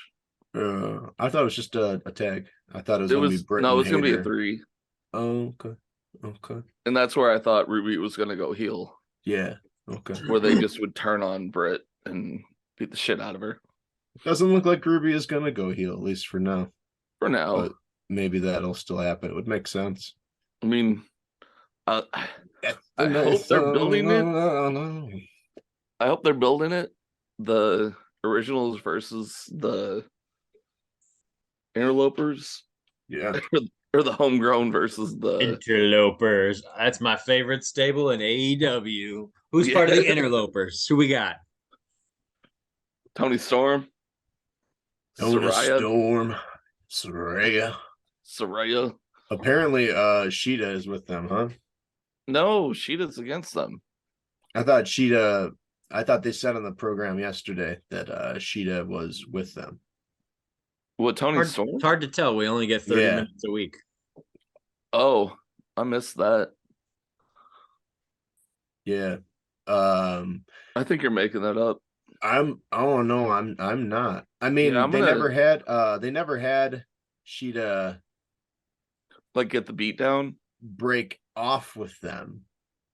I thought it was just a tag. I thought it was going to be Britt no, it and was gonna be a Hayter. 3. Oh, okay. Okay. And that's where I thought Ruby was gonna go heel. Yeah. Okay. Where they just would turn on Britt and beat the shit out of her. Doesn't look like Ruby is going to go heel, at least for now. For now. But maybe that'll still happen. It would make sense. I mean, I I hope they're building it. I hope they're building it. The originals versus the interlopers. Yeah. Or the homegrown versus the Interlopers. That's my favorite stable in AEW. Who's part of the interlopers? Who we got? Tony Storm. Tony Soraya. Storm. Soraya. Apparently, Sheeta is with them, huh? No, Sheeta's against them. I thought they said on the program yesterday that Sheeta was with them. What, Tony Storm? It's hard to tell. We only get 30 minutes a week. Oh, I missed that. Yeah. I think you're making that up. I'm not. I mean, Yeah, they never had Sheeta like get the beat down, break off with them,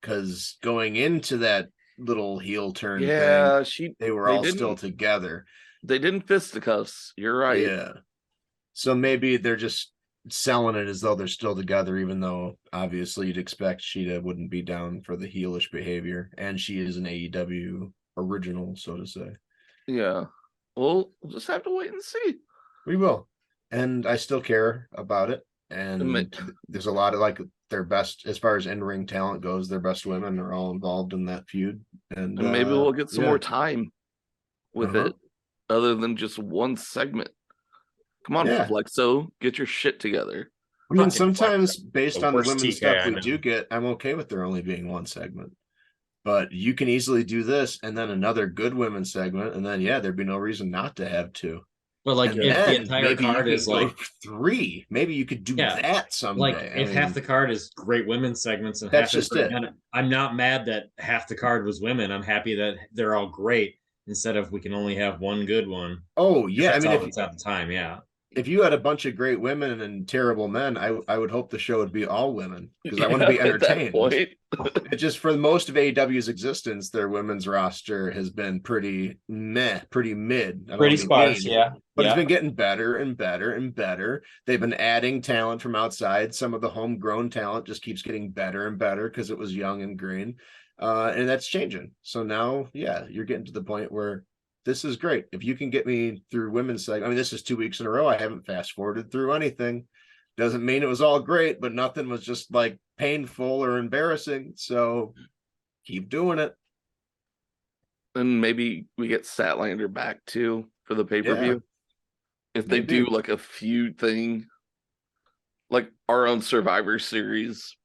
because going into that little heel turn thing, they were all still together. They didn't fisticuffs. You're right. Yeah. So maybe they're just selling it as though they're still together, even though obviously you'd expect Sheeta wouldn't be down for the heelish behavior, and she is an AEW original, so to say. Yeah. Well, we'll just have to wait and see. We will. And I still care about it. And there's a lot of like their best, as far as in-ring talent goes, their best women are all involved in that feud. And maybe we'll get some more time with it, other than just one segment. Come on, Flexo, get your shit together. I mean, sometimes based on the women's stuff we do get, I'm okay with there only being one segment. But you can easily do this and then another good women's segment, and then there'd be no reason not to have two. But like, if the entire card is like 3, maybe you could do that someday. Like, if half the card is great women's segments and that's half just it. I'm not mad that half the card was women. I'm happy that they're all great instead of we can only have one good one. Oh yeah, I mean, if it's at the time, if you had a bunch of great women and terrible men, I would hope the show would be all women, because I want to be entertained. Just for most of AEW's existence, their women's roster has been pretty mid. Pretty sparse, But it's been getting better and better and better. They've been adding talent from outside. Some of the homegrown talent just keeps getting better and better because it was young and green. And that's changing. So now, you're getting to the point where this is great. If you can get me through women's segment, I mean, this is 2 weeks in a row. I haven't fast forwarded through anything. Doesn't mean it was all great, but nothing was just like painful or embarrassing. So keep doing it. And maybe we get Statlander back too for the pay-per-view. If they do like a feud thing, like our own Survivor Series,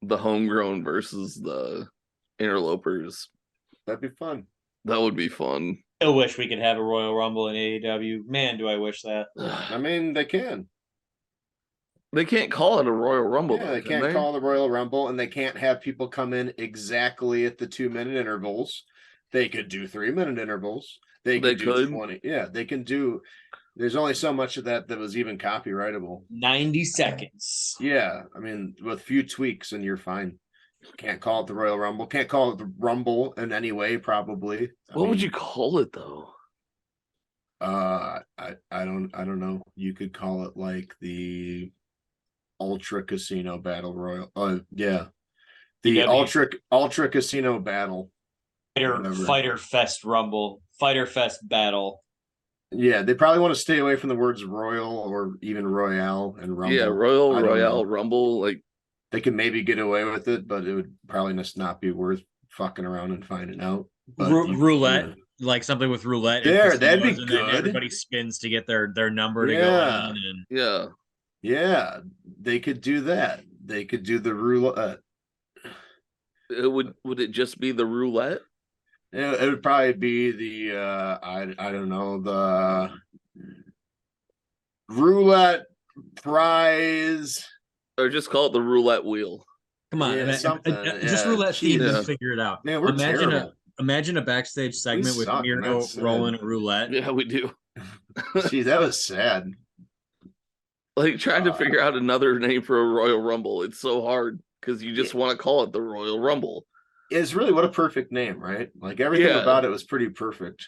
the homegrown versus the interlopers. That'd be fun. That would be fun. I wish we could have a Royal Rumble in AEW. Man, do I wish that. I mean, they can. They can't call it a Royal Rumble. Yeah, they can't call it a Royal Rumble, and they can't have people come in exactly at the 2-minute intervals. They could do 3-minute intervals. They could do 20. Yeah, they can do. There's only so much of that was even copyrightable. 90 seconds. Yeah, I mean, with a few tweaks, and you're fine. Can't call it the Royal Rumble. Can't call it the Rumble in any way, probably. What would you call it though? I don't know. You could call it like the Ultra Casino Battle Royal. Yeah. The Ultra Casino Battle. Fighter Fest Rumble, Fighter Fest Battle. Yeah, they probably want to stay away from the words Royal or even Royale and Rumble. Yeah, Royale, Rumble. Like they could maybe get away with it, but it would probably just not be worth fucking around and finding out. Roulette, like something with roulette. That'd be and good. Everybody spins to get their number to go in. And... Yeah, they could do that. They could do the roulette. Would it just be the roulette? It would probably be the I don't know, the roulette prize, or just call it the roulette wheel. Come on, just roulette thieves and figure it out. Man, we're terrible. Imagine a backstage segment with Miro rolling a roulette. Yeah, we do. Gee, that was sad. Like trying to figure out another name for a Royal Rumble. It's so hard because you just want to call it the Royal Rumble. It's really what a perfect name, right? Like everything about it was pretty perfect.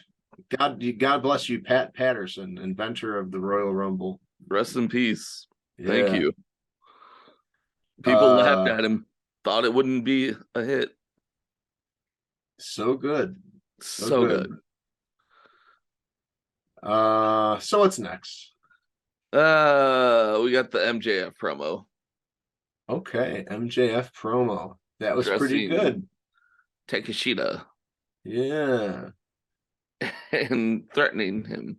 God bless you, Pat Patterson, inventor of the Royal Rumble. Rest in peace. Thank you. People laughed at him, thought it wouldn't be a hit. So good. So good. So what's next? We got the MJF promo. Okay, MJF promo. That was pretty good. Takeshita. Yeah. And threatening him.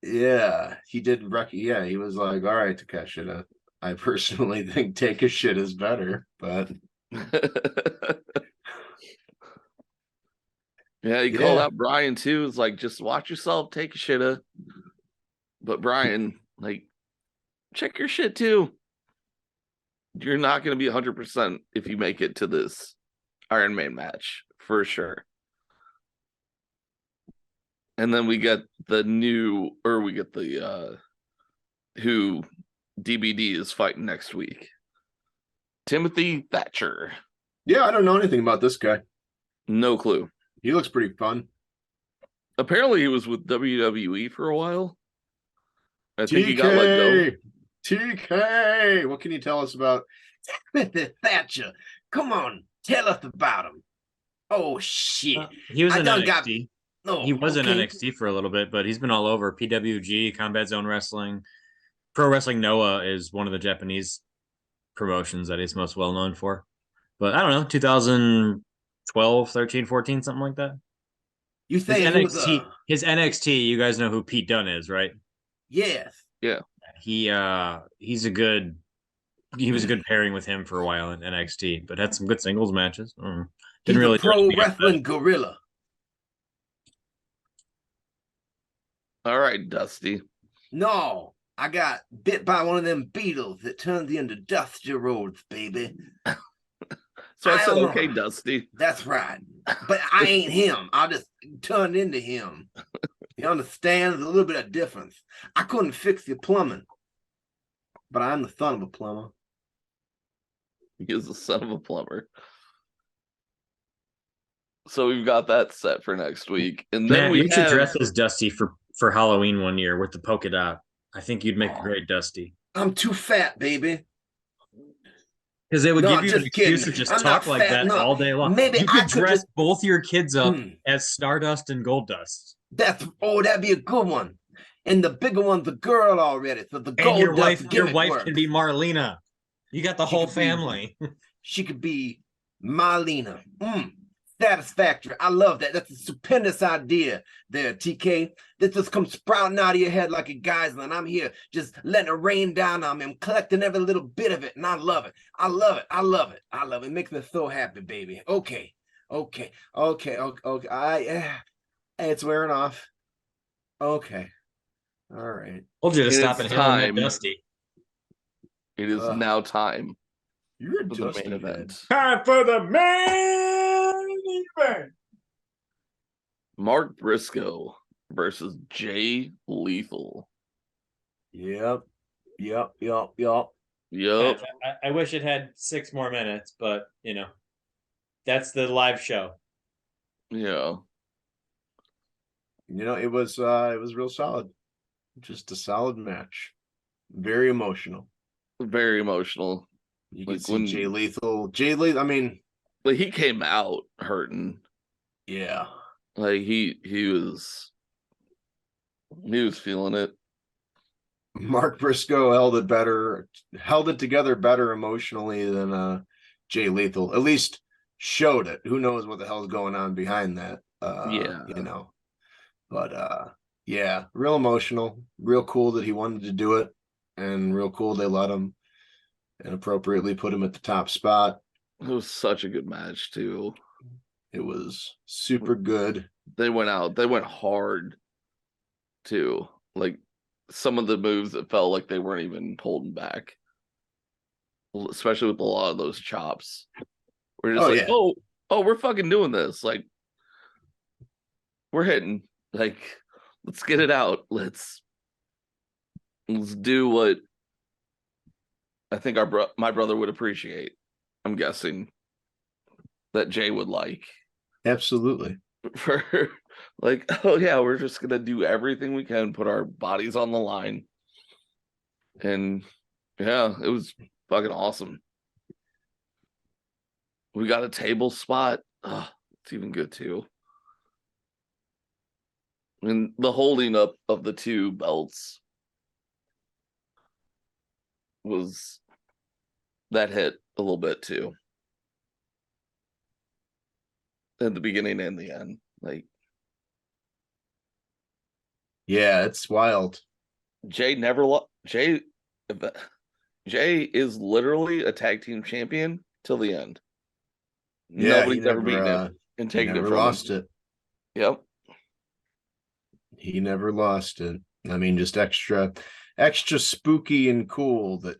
Yeah, he did. Yeah, he was like, all right, Takeshita. I personally think Takeshita is better, but yeah, he called out Brian too. It's like, just watch yourself, Takeshita. But Brian, like, check your shit too. You're not going to be 100% if you make it to this Iron Man match for sure. And then we get the who DBD is fighting next week. Timothy Thatcher. Yeah, I don't know anything about this guy. No clue. He looks pretty fun. Apparently he was with WWE for a while. I think TK, he got let go. TK, what can you tell us about Timothy Thatcher? Come on, tell us about him. Oh shit. He was in NXT. He was in NXT for a little bit, but he's been all over. PWG, Combat Zone Wrestling. Pro Wrestling Noah is one of the Japanese promotions that he's most well known for. But I don't know, 2012, 13, 14, something like that. You think his NXT, you guys know who Pete Dunne is, right? Yes. Yeah. He was a good pairing with him for a while in NXT, but had some good singles matches. Didn't really pro wrestling gorilla. All right, Dusty. No, I got bit by one of them beetles that turned into Dusty Rhodes, baby. So I said, okay, Dusty. That's right. But I ain't him. I just turned into him. You understand? There's a little bit of difference. I couldn't fix your plumbing, but I'm the son of a plumber. He is the son of a plumber. So we've got that set for next week. And then we should dress as Dusty for Halloween one year with the polka dot. I think you'd make a great Dusty. I'm too fat, baby. Because they would give you an excuse to just talk like that all day long. Maybe you could dress both your kids up as Stardust and Goldust. That'd be a good one. And the bigger one's the girl already. So the and your wife can be Marlena. You got the whole family. She could be Marlena. Satisfactory. I love that. That's a stupendous idea there, TK. This just comes sprouting out of your head like a geyser, and I'm here just letting it rain down on me. I'm collecting every little bit of it, and I love it. I love it. I love it. I love it. It makes me so happy, baby. Okay. It's wearing off. Okay. All right. Told you to stop and time. Dusty. It is now time. You're for the main event. Time for the main event. Mark Briscoe versus Jay Lethal. Yep. Yep. I wish it had 6 more minutes, but that's the live show. Yeah. It was real solid. Just a solid match. Very emotional. Very emotional. You Like can see when- Jay Lethal. Jay Lethal, I mean, Like he came out hurting. yeah. Like he was feeling it. Mark Briscoe held it together better emotionally than Jay Lethal. At least showed it. Who knows what the hell's going on behind that? Yeah. But yeah, real emotional, real cool that he wanted to do it, and real cool they let him and appropriately put him at the top spot. It was such a good match too. It was super good. They went hard too. Like some of the moves that felt like they weren't even holding back. Especially with a lot of those chops. We're just like, yeah. oh, we're fucking doing this. Like we're hitting. Like, let's get it out. Let's do what I think my brother would appreciate. I'm guessing that Jay would like. Absolutely. For like, oh yeah, we're just gonna do everything we can, put our bodies on the line. And yeah, it was fucking awesome. We got a table spot. It's even good too. And the holding up of the two belts was that hit a little bit too. At the beginning and the end. Like Yeah, it's wild. Jay never Jay is literally a tag team champion till the end. Yeah, Nobody's ever beaten him and he taken it never from lost him. it. Yep. He never lost it. I mean, just extra spooky and cool that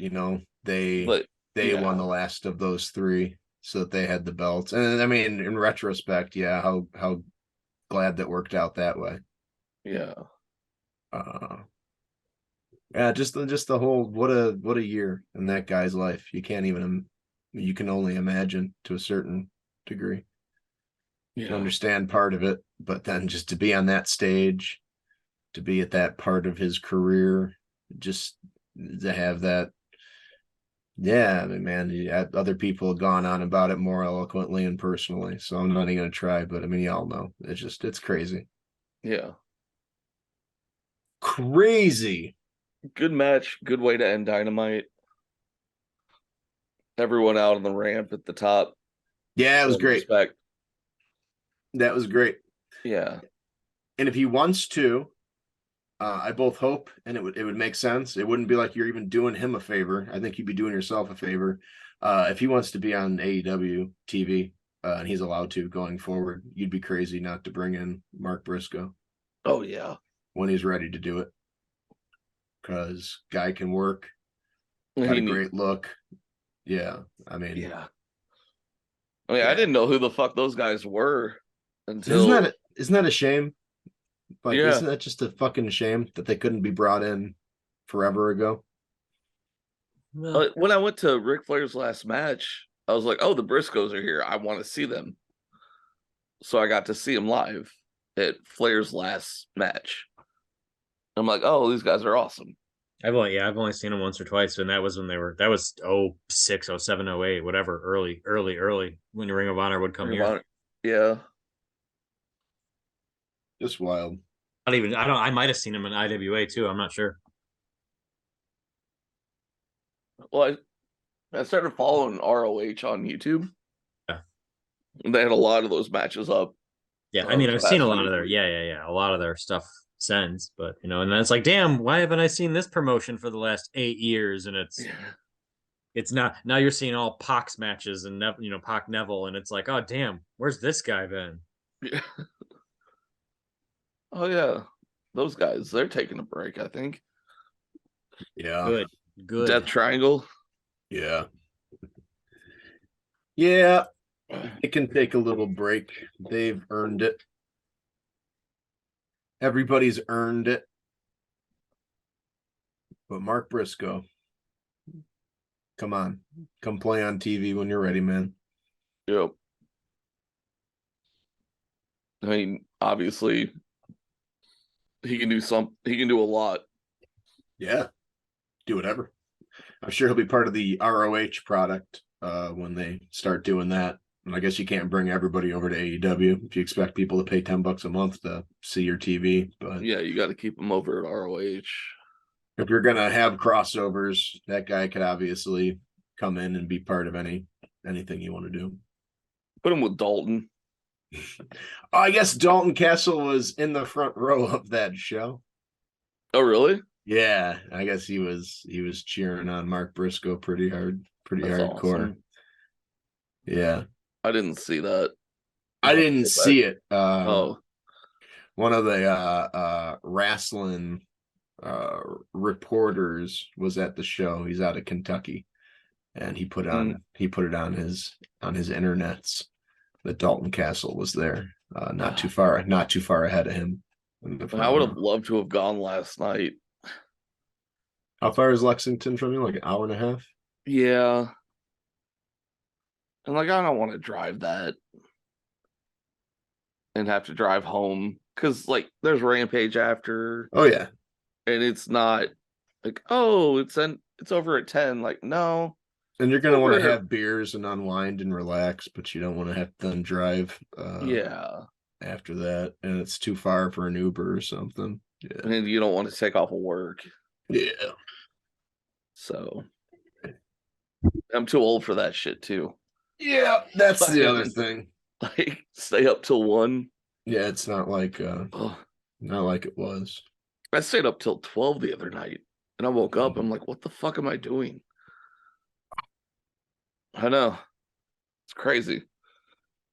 they yeah. won the last of those three, so that they had the belts. And I mean, in retrospect, yeah, how glad that worked out that way. Yeah. Yeah, just the whole what a year in that guy's life. You can only imagine to a certain degree. You can understand part of it, but then just to be on that stage, to be at that part of his career, just to have that. Yeah, I mean, man, other people have gone on about it more eloquently and personally, so I'm not even gonna try. But I mean, y'all know it's crazy. Yeah. Crazy. Good match. Good way to end Dynamite. Everyone out on the ramp at the top. Yeah, it was great. Respect. That was great. Yeah. And if he wants to, I both hope, and it would make sense. It wouldn't be like you're even doing him a favor. I think you'd be doing yourself a favor. If he wants to be on AEW TV, and he's allowed to going forward, you'd be crazy not to bring in Mark Briscoe. Oh yeah. When he's ready to do it, because guy can work. Got a great look. Yeah, I mean, yeah. I mean, I didn't know who the fuck those guys were until. Isn't that a shame? Like, Yeah. isn't that just a fucking shame that they couldn't be brought in forever ago? When I went to Ric Flair's last match, I was like, oh, the Briscoes are here. I want to see them. So I got to see them live at Flair's last match. I'm like, oh, these guys are awesome. I've only seen them once or twice, and that was when that was 06, 07, 08, whatever, early when Ring of Honor would come here. Yeah. Just wild. I might have seen him in IWA too. I'm not sure. Well, I started following ROH on YouTube. Yeah. They had a lot of those matches up. Yeah, I mean, I've seen a lot of their a lot of their stuff since, but and then it's like, damn, why haven't I seen this promotion for the last 8 years? And it's not, now you're seeing all Pac's matches and Pac Neville, and it's like, oh damn, where's this guy been? Yeah. Oh yeah, those guys, they're taking a break, I think. Yeah. Good. Death Triangle. Yeah. It can take a little break. They've earned it. Everybody's earned it. But Mark Briscoe, Come on. Come play on TV when you're ready, man. Yep. I mean, obviously, he can do a lot. Yeah. Do whatever. I'm sure he'll be part of the ROH product when they start doing that. And I guess you can't bring everybody over to AEW if you expect people to pay $10 a month to see your TV. But Yeah, you got to keep him over at ROH. if you're gonna have crossovers, that guy could obviously come in and be part of anything you want to do. Put him with Dalton. I guess Dalton Castle was in the front row of that show. Oh, really? Yeah, I guess he was cheering on Mark Briscoe pretty That's hardcore. awesome. Yeah. I didn't see that. I didn't see it. Oh, One of the wrestling reporters was at the show. He's out of Kentucky, and he put it on his internets that Dalton Castle was there. Not too far ahead of him. I would have loved to have gone last night. How far is Lexington from you? Like an hour and a half? Yeah. And like, I don't want to drive that and have to drive home because like there's Rampage after. Oh yeah. And it's not like, oh, it's over at 10. Like, no. And you're gonna want to have beers and unwind and relax, but you don't want to have to then drive yeah. after that. And it's too far for an Uber or something. Yeah. And you don't want to take off of work. Yeah. So I'm too old for that shit too. Yeah, that's the other thing. Like stay up till 1. Yeah, it's not like not like it was. I stayed up till 12 the other night and I woke up. I'm like, what the fuck am I doing? I know. It's crazy.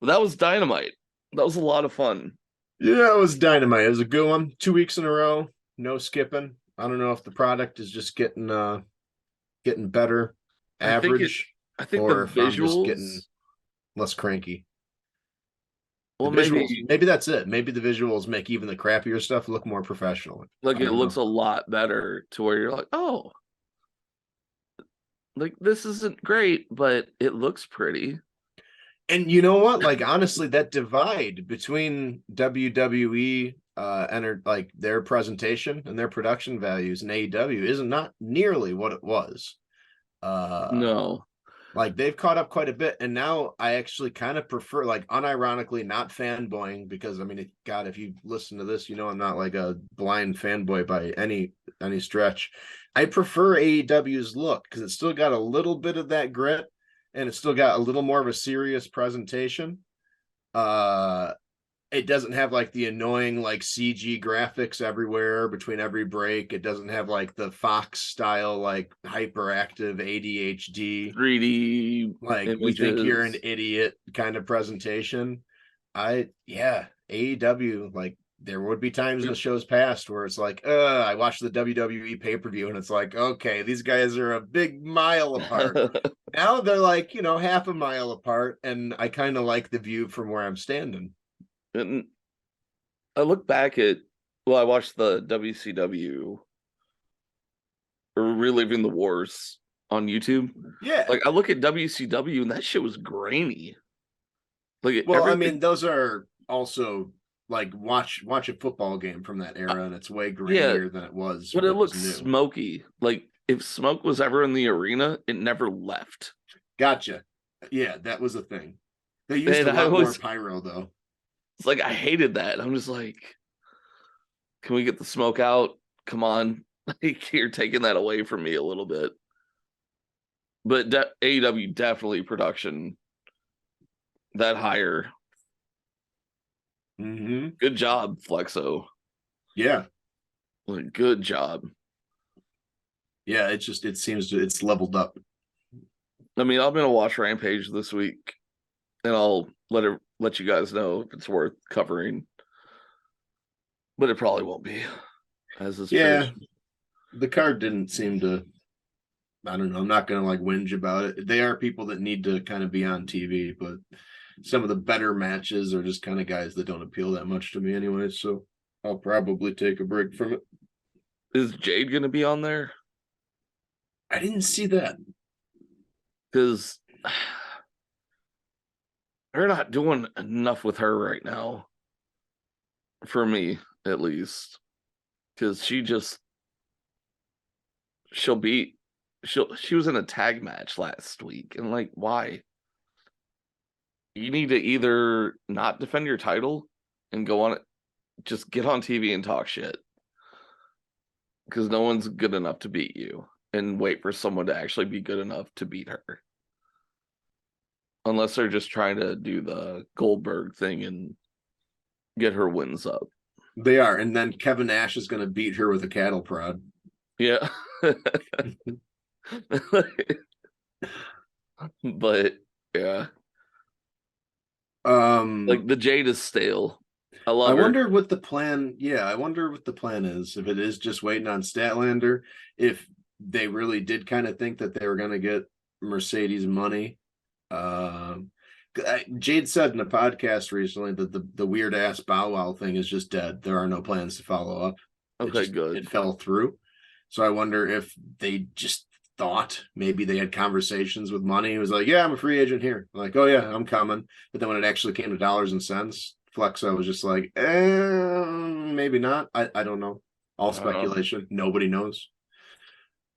But that was Dynamite. That was a lot of fun. Yeah, it was Dynamite. It was a good one. 2 weeks in a row. No skipping. I don't know if the product is just getting better, average, I think or the if I'm just visuals getting less cranky. well, The visuals, maybe that's it. Maybe the visuals make even the crappier stuff look more professional. like it looks a lot better to where you're like, oh, like this isn't great, but it looks pretty. And you know what? Like honestly, that divide between WWE and like their presentation and their production values and AEW is not nearly what it was. No. Like they've caught up quite a bit, and now I actually kind of prefer, like unironically, not fanboying, because I mean, God, if you listen to this, you know I'm not like a blind fanboy by any stretch. I prefer AEW's look because it's still got a little bit of that grit, and it's still got a little more of a serious presentation. It doesn't have like the annoying like CG graphics everywhere between every break. It doesn't have like the Fox style like hyperactive ADHD 3D like images. We think you're an idiot kind of presentation. AEW, like there would be times in the show's past where it's like, I watched the WWE pay-per-view and it's like, okay, these guys are a big mile apart. Now they're like, half a mile apart, and I kind of like the view from where I'm standing. And I look back at, I watched the WCW Reliving the Wars on YouTube. Yeah. Like I look at WCW and that shit was grainy. Like, well, I mean, those are also like watch a football game from that era, and it's way grainier than it was. But it looks smoky. Like if smoke was ever in the arena, it never left. Gotcha. Yeah, that was a thing. They used a lot more pyro though. It's like I hated that. I'm just like, can we get the smoke out? Come on. Like, you're taking that away from me a little bit. But AEW definitely production that higher. Mm-hmm. Good job, Flexo. Yeah. Like, good job. Yeah, it's leveled up. I mean, I'm gonna watch Rampage this week, and I'll let you guys know if it's worth covering. But it probably won't be. As is tradition. The card didn't seem to. I don't know. I'm not gonna like whinge about it. They are people that need to kind of be on TV, but some of the better matches are just kind of guys that don't appeal that much to me anyway. So I'll probably take a break from it. Is Jade gonna be on there? I didn't see that. because they're not doing enough with her right now. For me, at least, because she was in a tag match last week, and like, why? You need to either not defend your title and go on it, just get on TV and talk shit, because no one's good enough to beat you, and wait for someone to actually be good enough to beat her. Unless they're just trying to do the Goldberg thing and get her wins up. They are, and then Kevin Nash is going to beat her with a cattle prod. Yeah. But yeah. Like the Jade is stale. I wonder what the plan. Yeah, I wonder what the plan is. If it is just waiting on Statlander, if they really did kind of think that they were going to get Mercedes money. Jade said in a podcast recently that the weird ass Bow Wow thing is just dead. There are no plans to follow up. Okay, good. It fell through. So I wonder if they just thought maybe they had conversations with money. It was like, yeah, I'm a free agent here. Like, oh yeah, I'm coming. But then when it actually came to dollars and cents, Flexa was just like, maybe not. I don't know. All speculation. Nobody knows.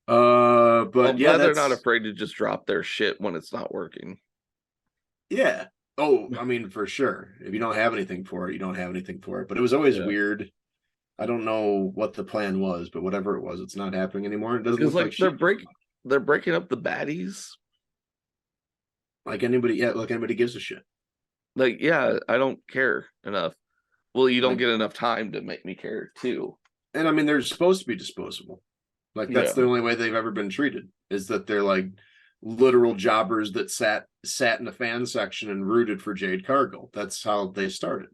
But I'm glad they're not afraid to just drop their shit when it's not working. Yeah. Oh, I mean, for sure. If you don't have anything for it, you don't have anything for it. But it was always weird. I don't know what the plan was, but whatever it was, it's not happening anymore. It doesn't look like they're breaking up the baddies. Like anybody gives a shit. Like, yeah, I don't care enough. Well, you don't get enough time to make me care too. And I mean, they're supposed to be disposable. Like that's the only way they've ever been treated, is that they're like literal jobbers that sat in the fan section and rooted for Jade Cargill. That's how they started.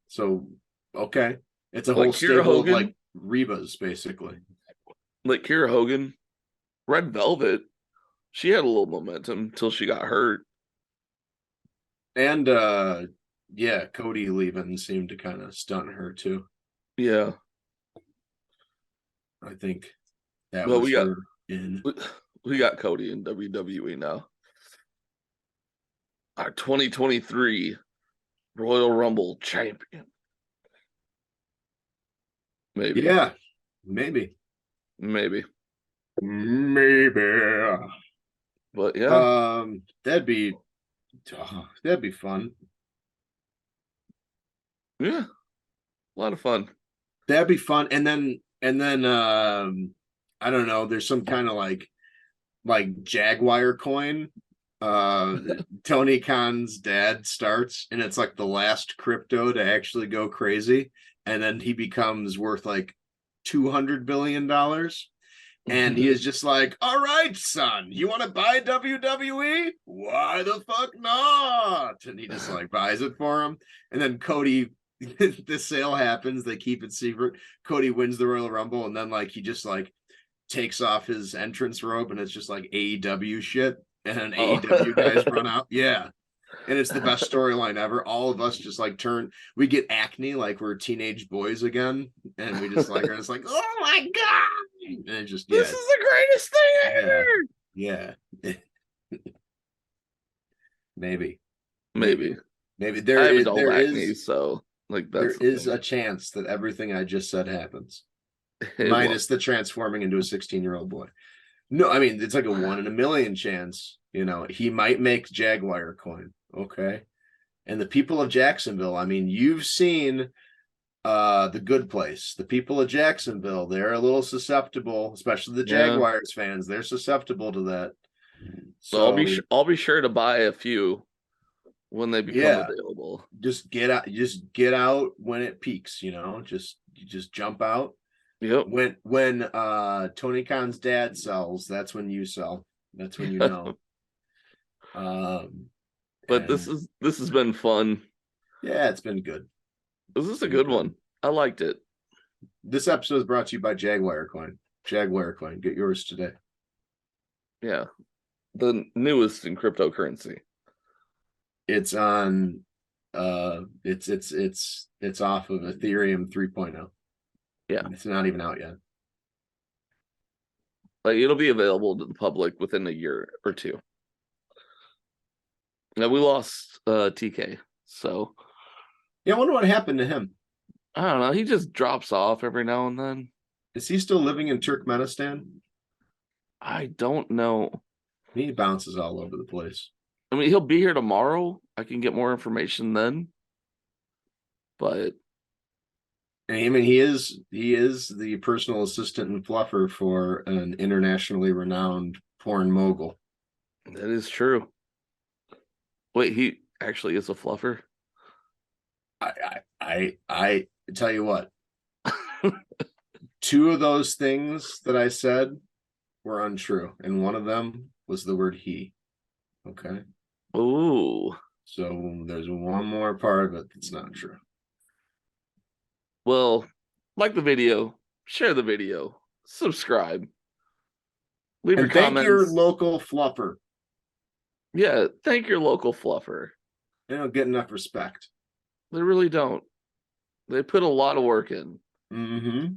So okay. It's a whole stable of like Rebas, basically. Like Kira Hogan, Red Velvet, she had a little momentum until she got hurt. And Cody leaving seemed to kind of stunt her too. Yeah. I think that was her in. We got Cody in WWE now. Our 2023 Royal Rumble champion. Maybe. Yeah, maybe. But yeah. That'd be fun. Yeah. A lot of fun. That'd be fun. And then I don't know, there's some kind of like Jaguar coin. Tony Khan's dad starts, and it's like the last crypto to actually go crazy, and then he becomes worth like $200 billion. And he is just like, all right, son, you want to buy WWE? Why the fuck not? And he just like buys it for him. And then Cody, the sale happens, they keep it secret. Cody wins the Royal Rumble, and then like he just like takes off his entrance robe, and it's just like AEW shit. And AEW guys run out. Yeah. And it's the best storyline ever. All of us just like we get acne like we're teenage boys again. And we just like are just like, oh my God. And it just this is the greatest thing ever. Yeah. Maybe. There is acne, so like there is a chance that everything I just said happens. Minus the transforming into a 16-year-old boy. No, I mean, it's like a 1 in a million chance. You know, he might make Jaguar coin. Okay. And the people of Jacksonville, I mean, you've seen The Good Place. The people of Jacksonville, they're a little susceptible, especially the Jaguars fans. They're susceptible to that. So I'll be sure to buy a few when they become available. Just get out when it peaks, you know. Just jump out. Yep. When Tony Khan's dad sells, that's when you sell. That's when you know. But this has been fun. Yeah, it's been good. This is a good one. I liked it. This episode is brought to you by Jaguar Coin. Jaguar Coin. Get yours today. Yeah. The newest in cryptocurrency. It's on it's off of Ethereum 3.0. Yeah. It's not even out yet. Like it'll be available to the public within a year or two. Yeah, we lost TK. So Yeah, I wonder what happened to him. I don't know. He just drops off every now and then. Is he still living in Turkmenistan? I don't know. He bounces all over the place. I mean, he'll be here tomorrow. I can get more information then. But I mean, he is the personal assistant and fluffer for an internationally renowned porn mogul. that is true. Wait, he actually is a fluffer? I tell you what. Two of those things that I said were untrue, and one of them was the word he. Okay. Ooh. So there's one more part of it that's not true. Well, like the video, share the video, subscribe, leave your And thank comments. your local fluffer. Yeah, thank your local fluffer. They don't get enough respect. They really don't. They put a lot of work in, Mm-hmm.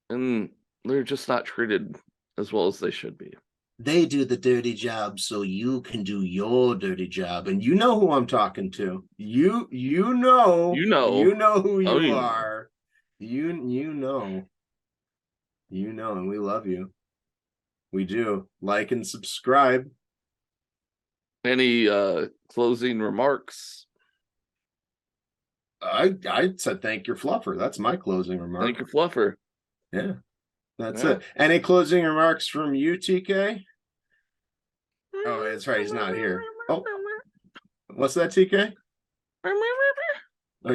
and they're just not treated as well as they should be. They do the dirty job so you can do your dirty job. And you know who I'm talking to. You know You know. who you Oh, you know. are. You know. You know, and we love you. We do. Like and subscribe. Any closing remarks? I said thank your fluffer. That's my closing remark. Thank your fluffer. Yeah. That's Yeah. it. Any closing remarks from you, TK? Oh, that's right. He's not here. Oh, what's that, TK?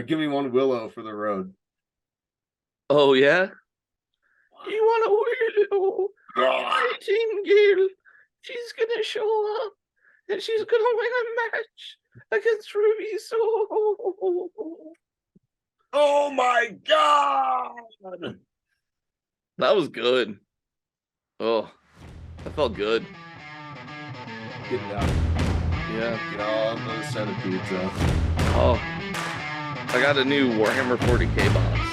Give me one willow for the road. Oh yeah. You want a weirdo? 18 girl. She's gonna show up, and she's gonna win a match against Ruby. So. Oh my God! That was good. Oh, that felt good. Get it out. Yeah. Get all those centipedes out. Oh, I got a new Warhammer 40K box.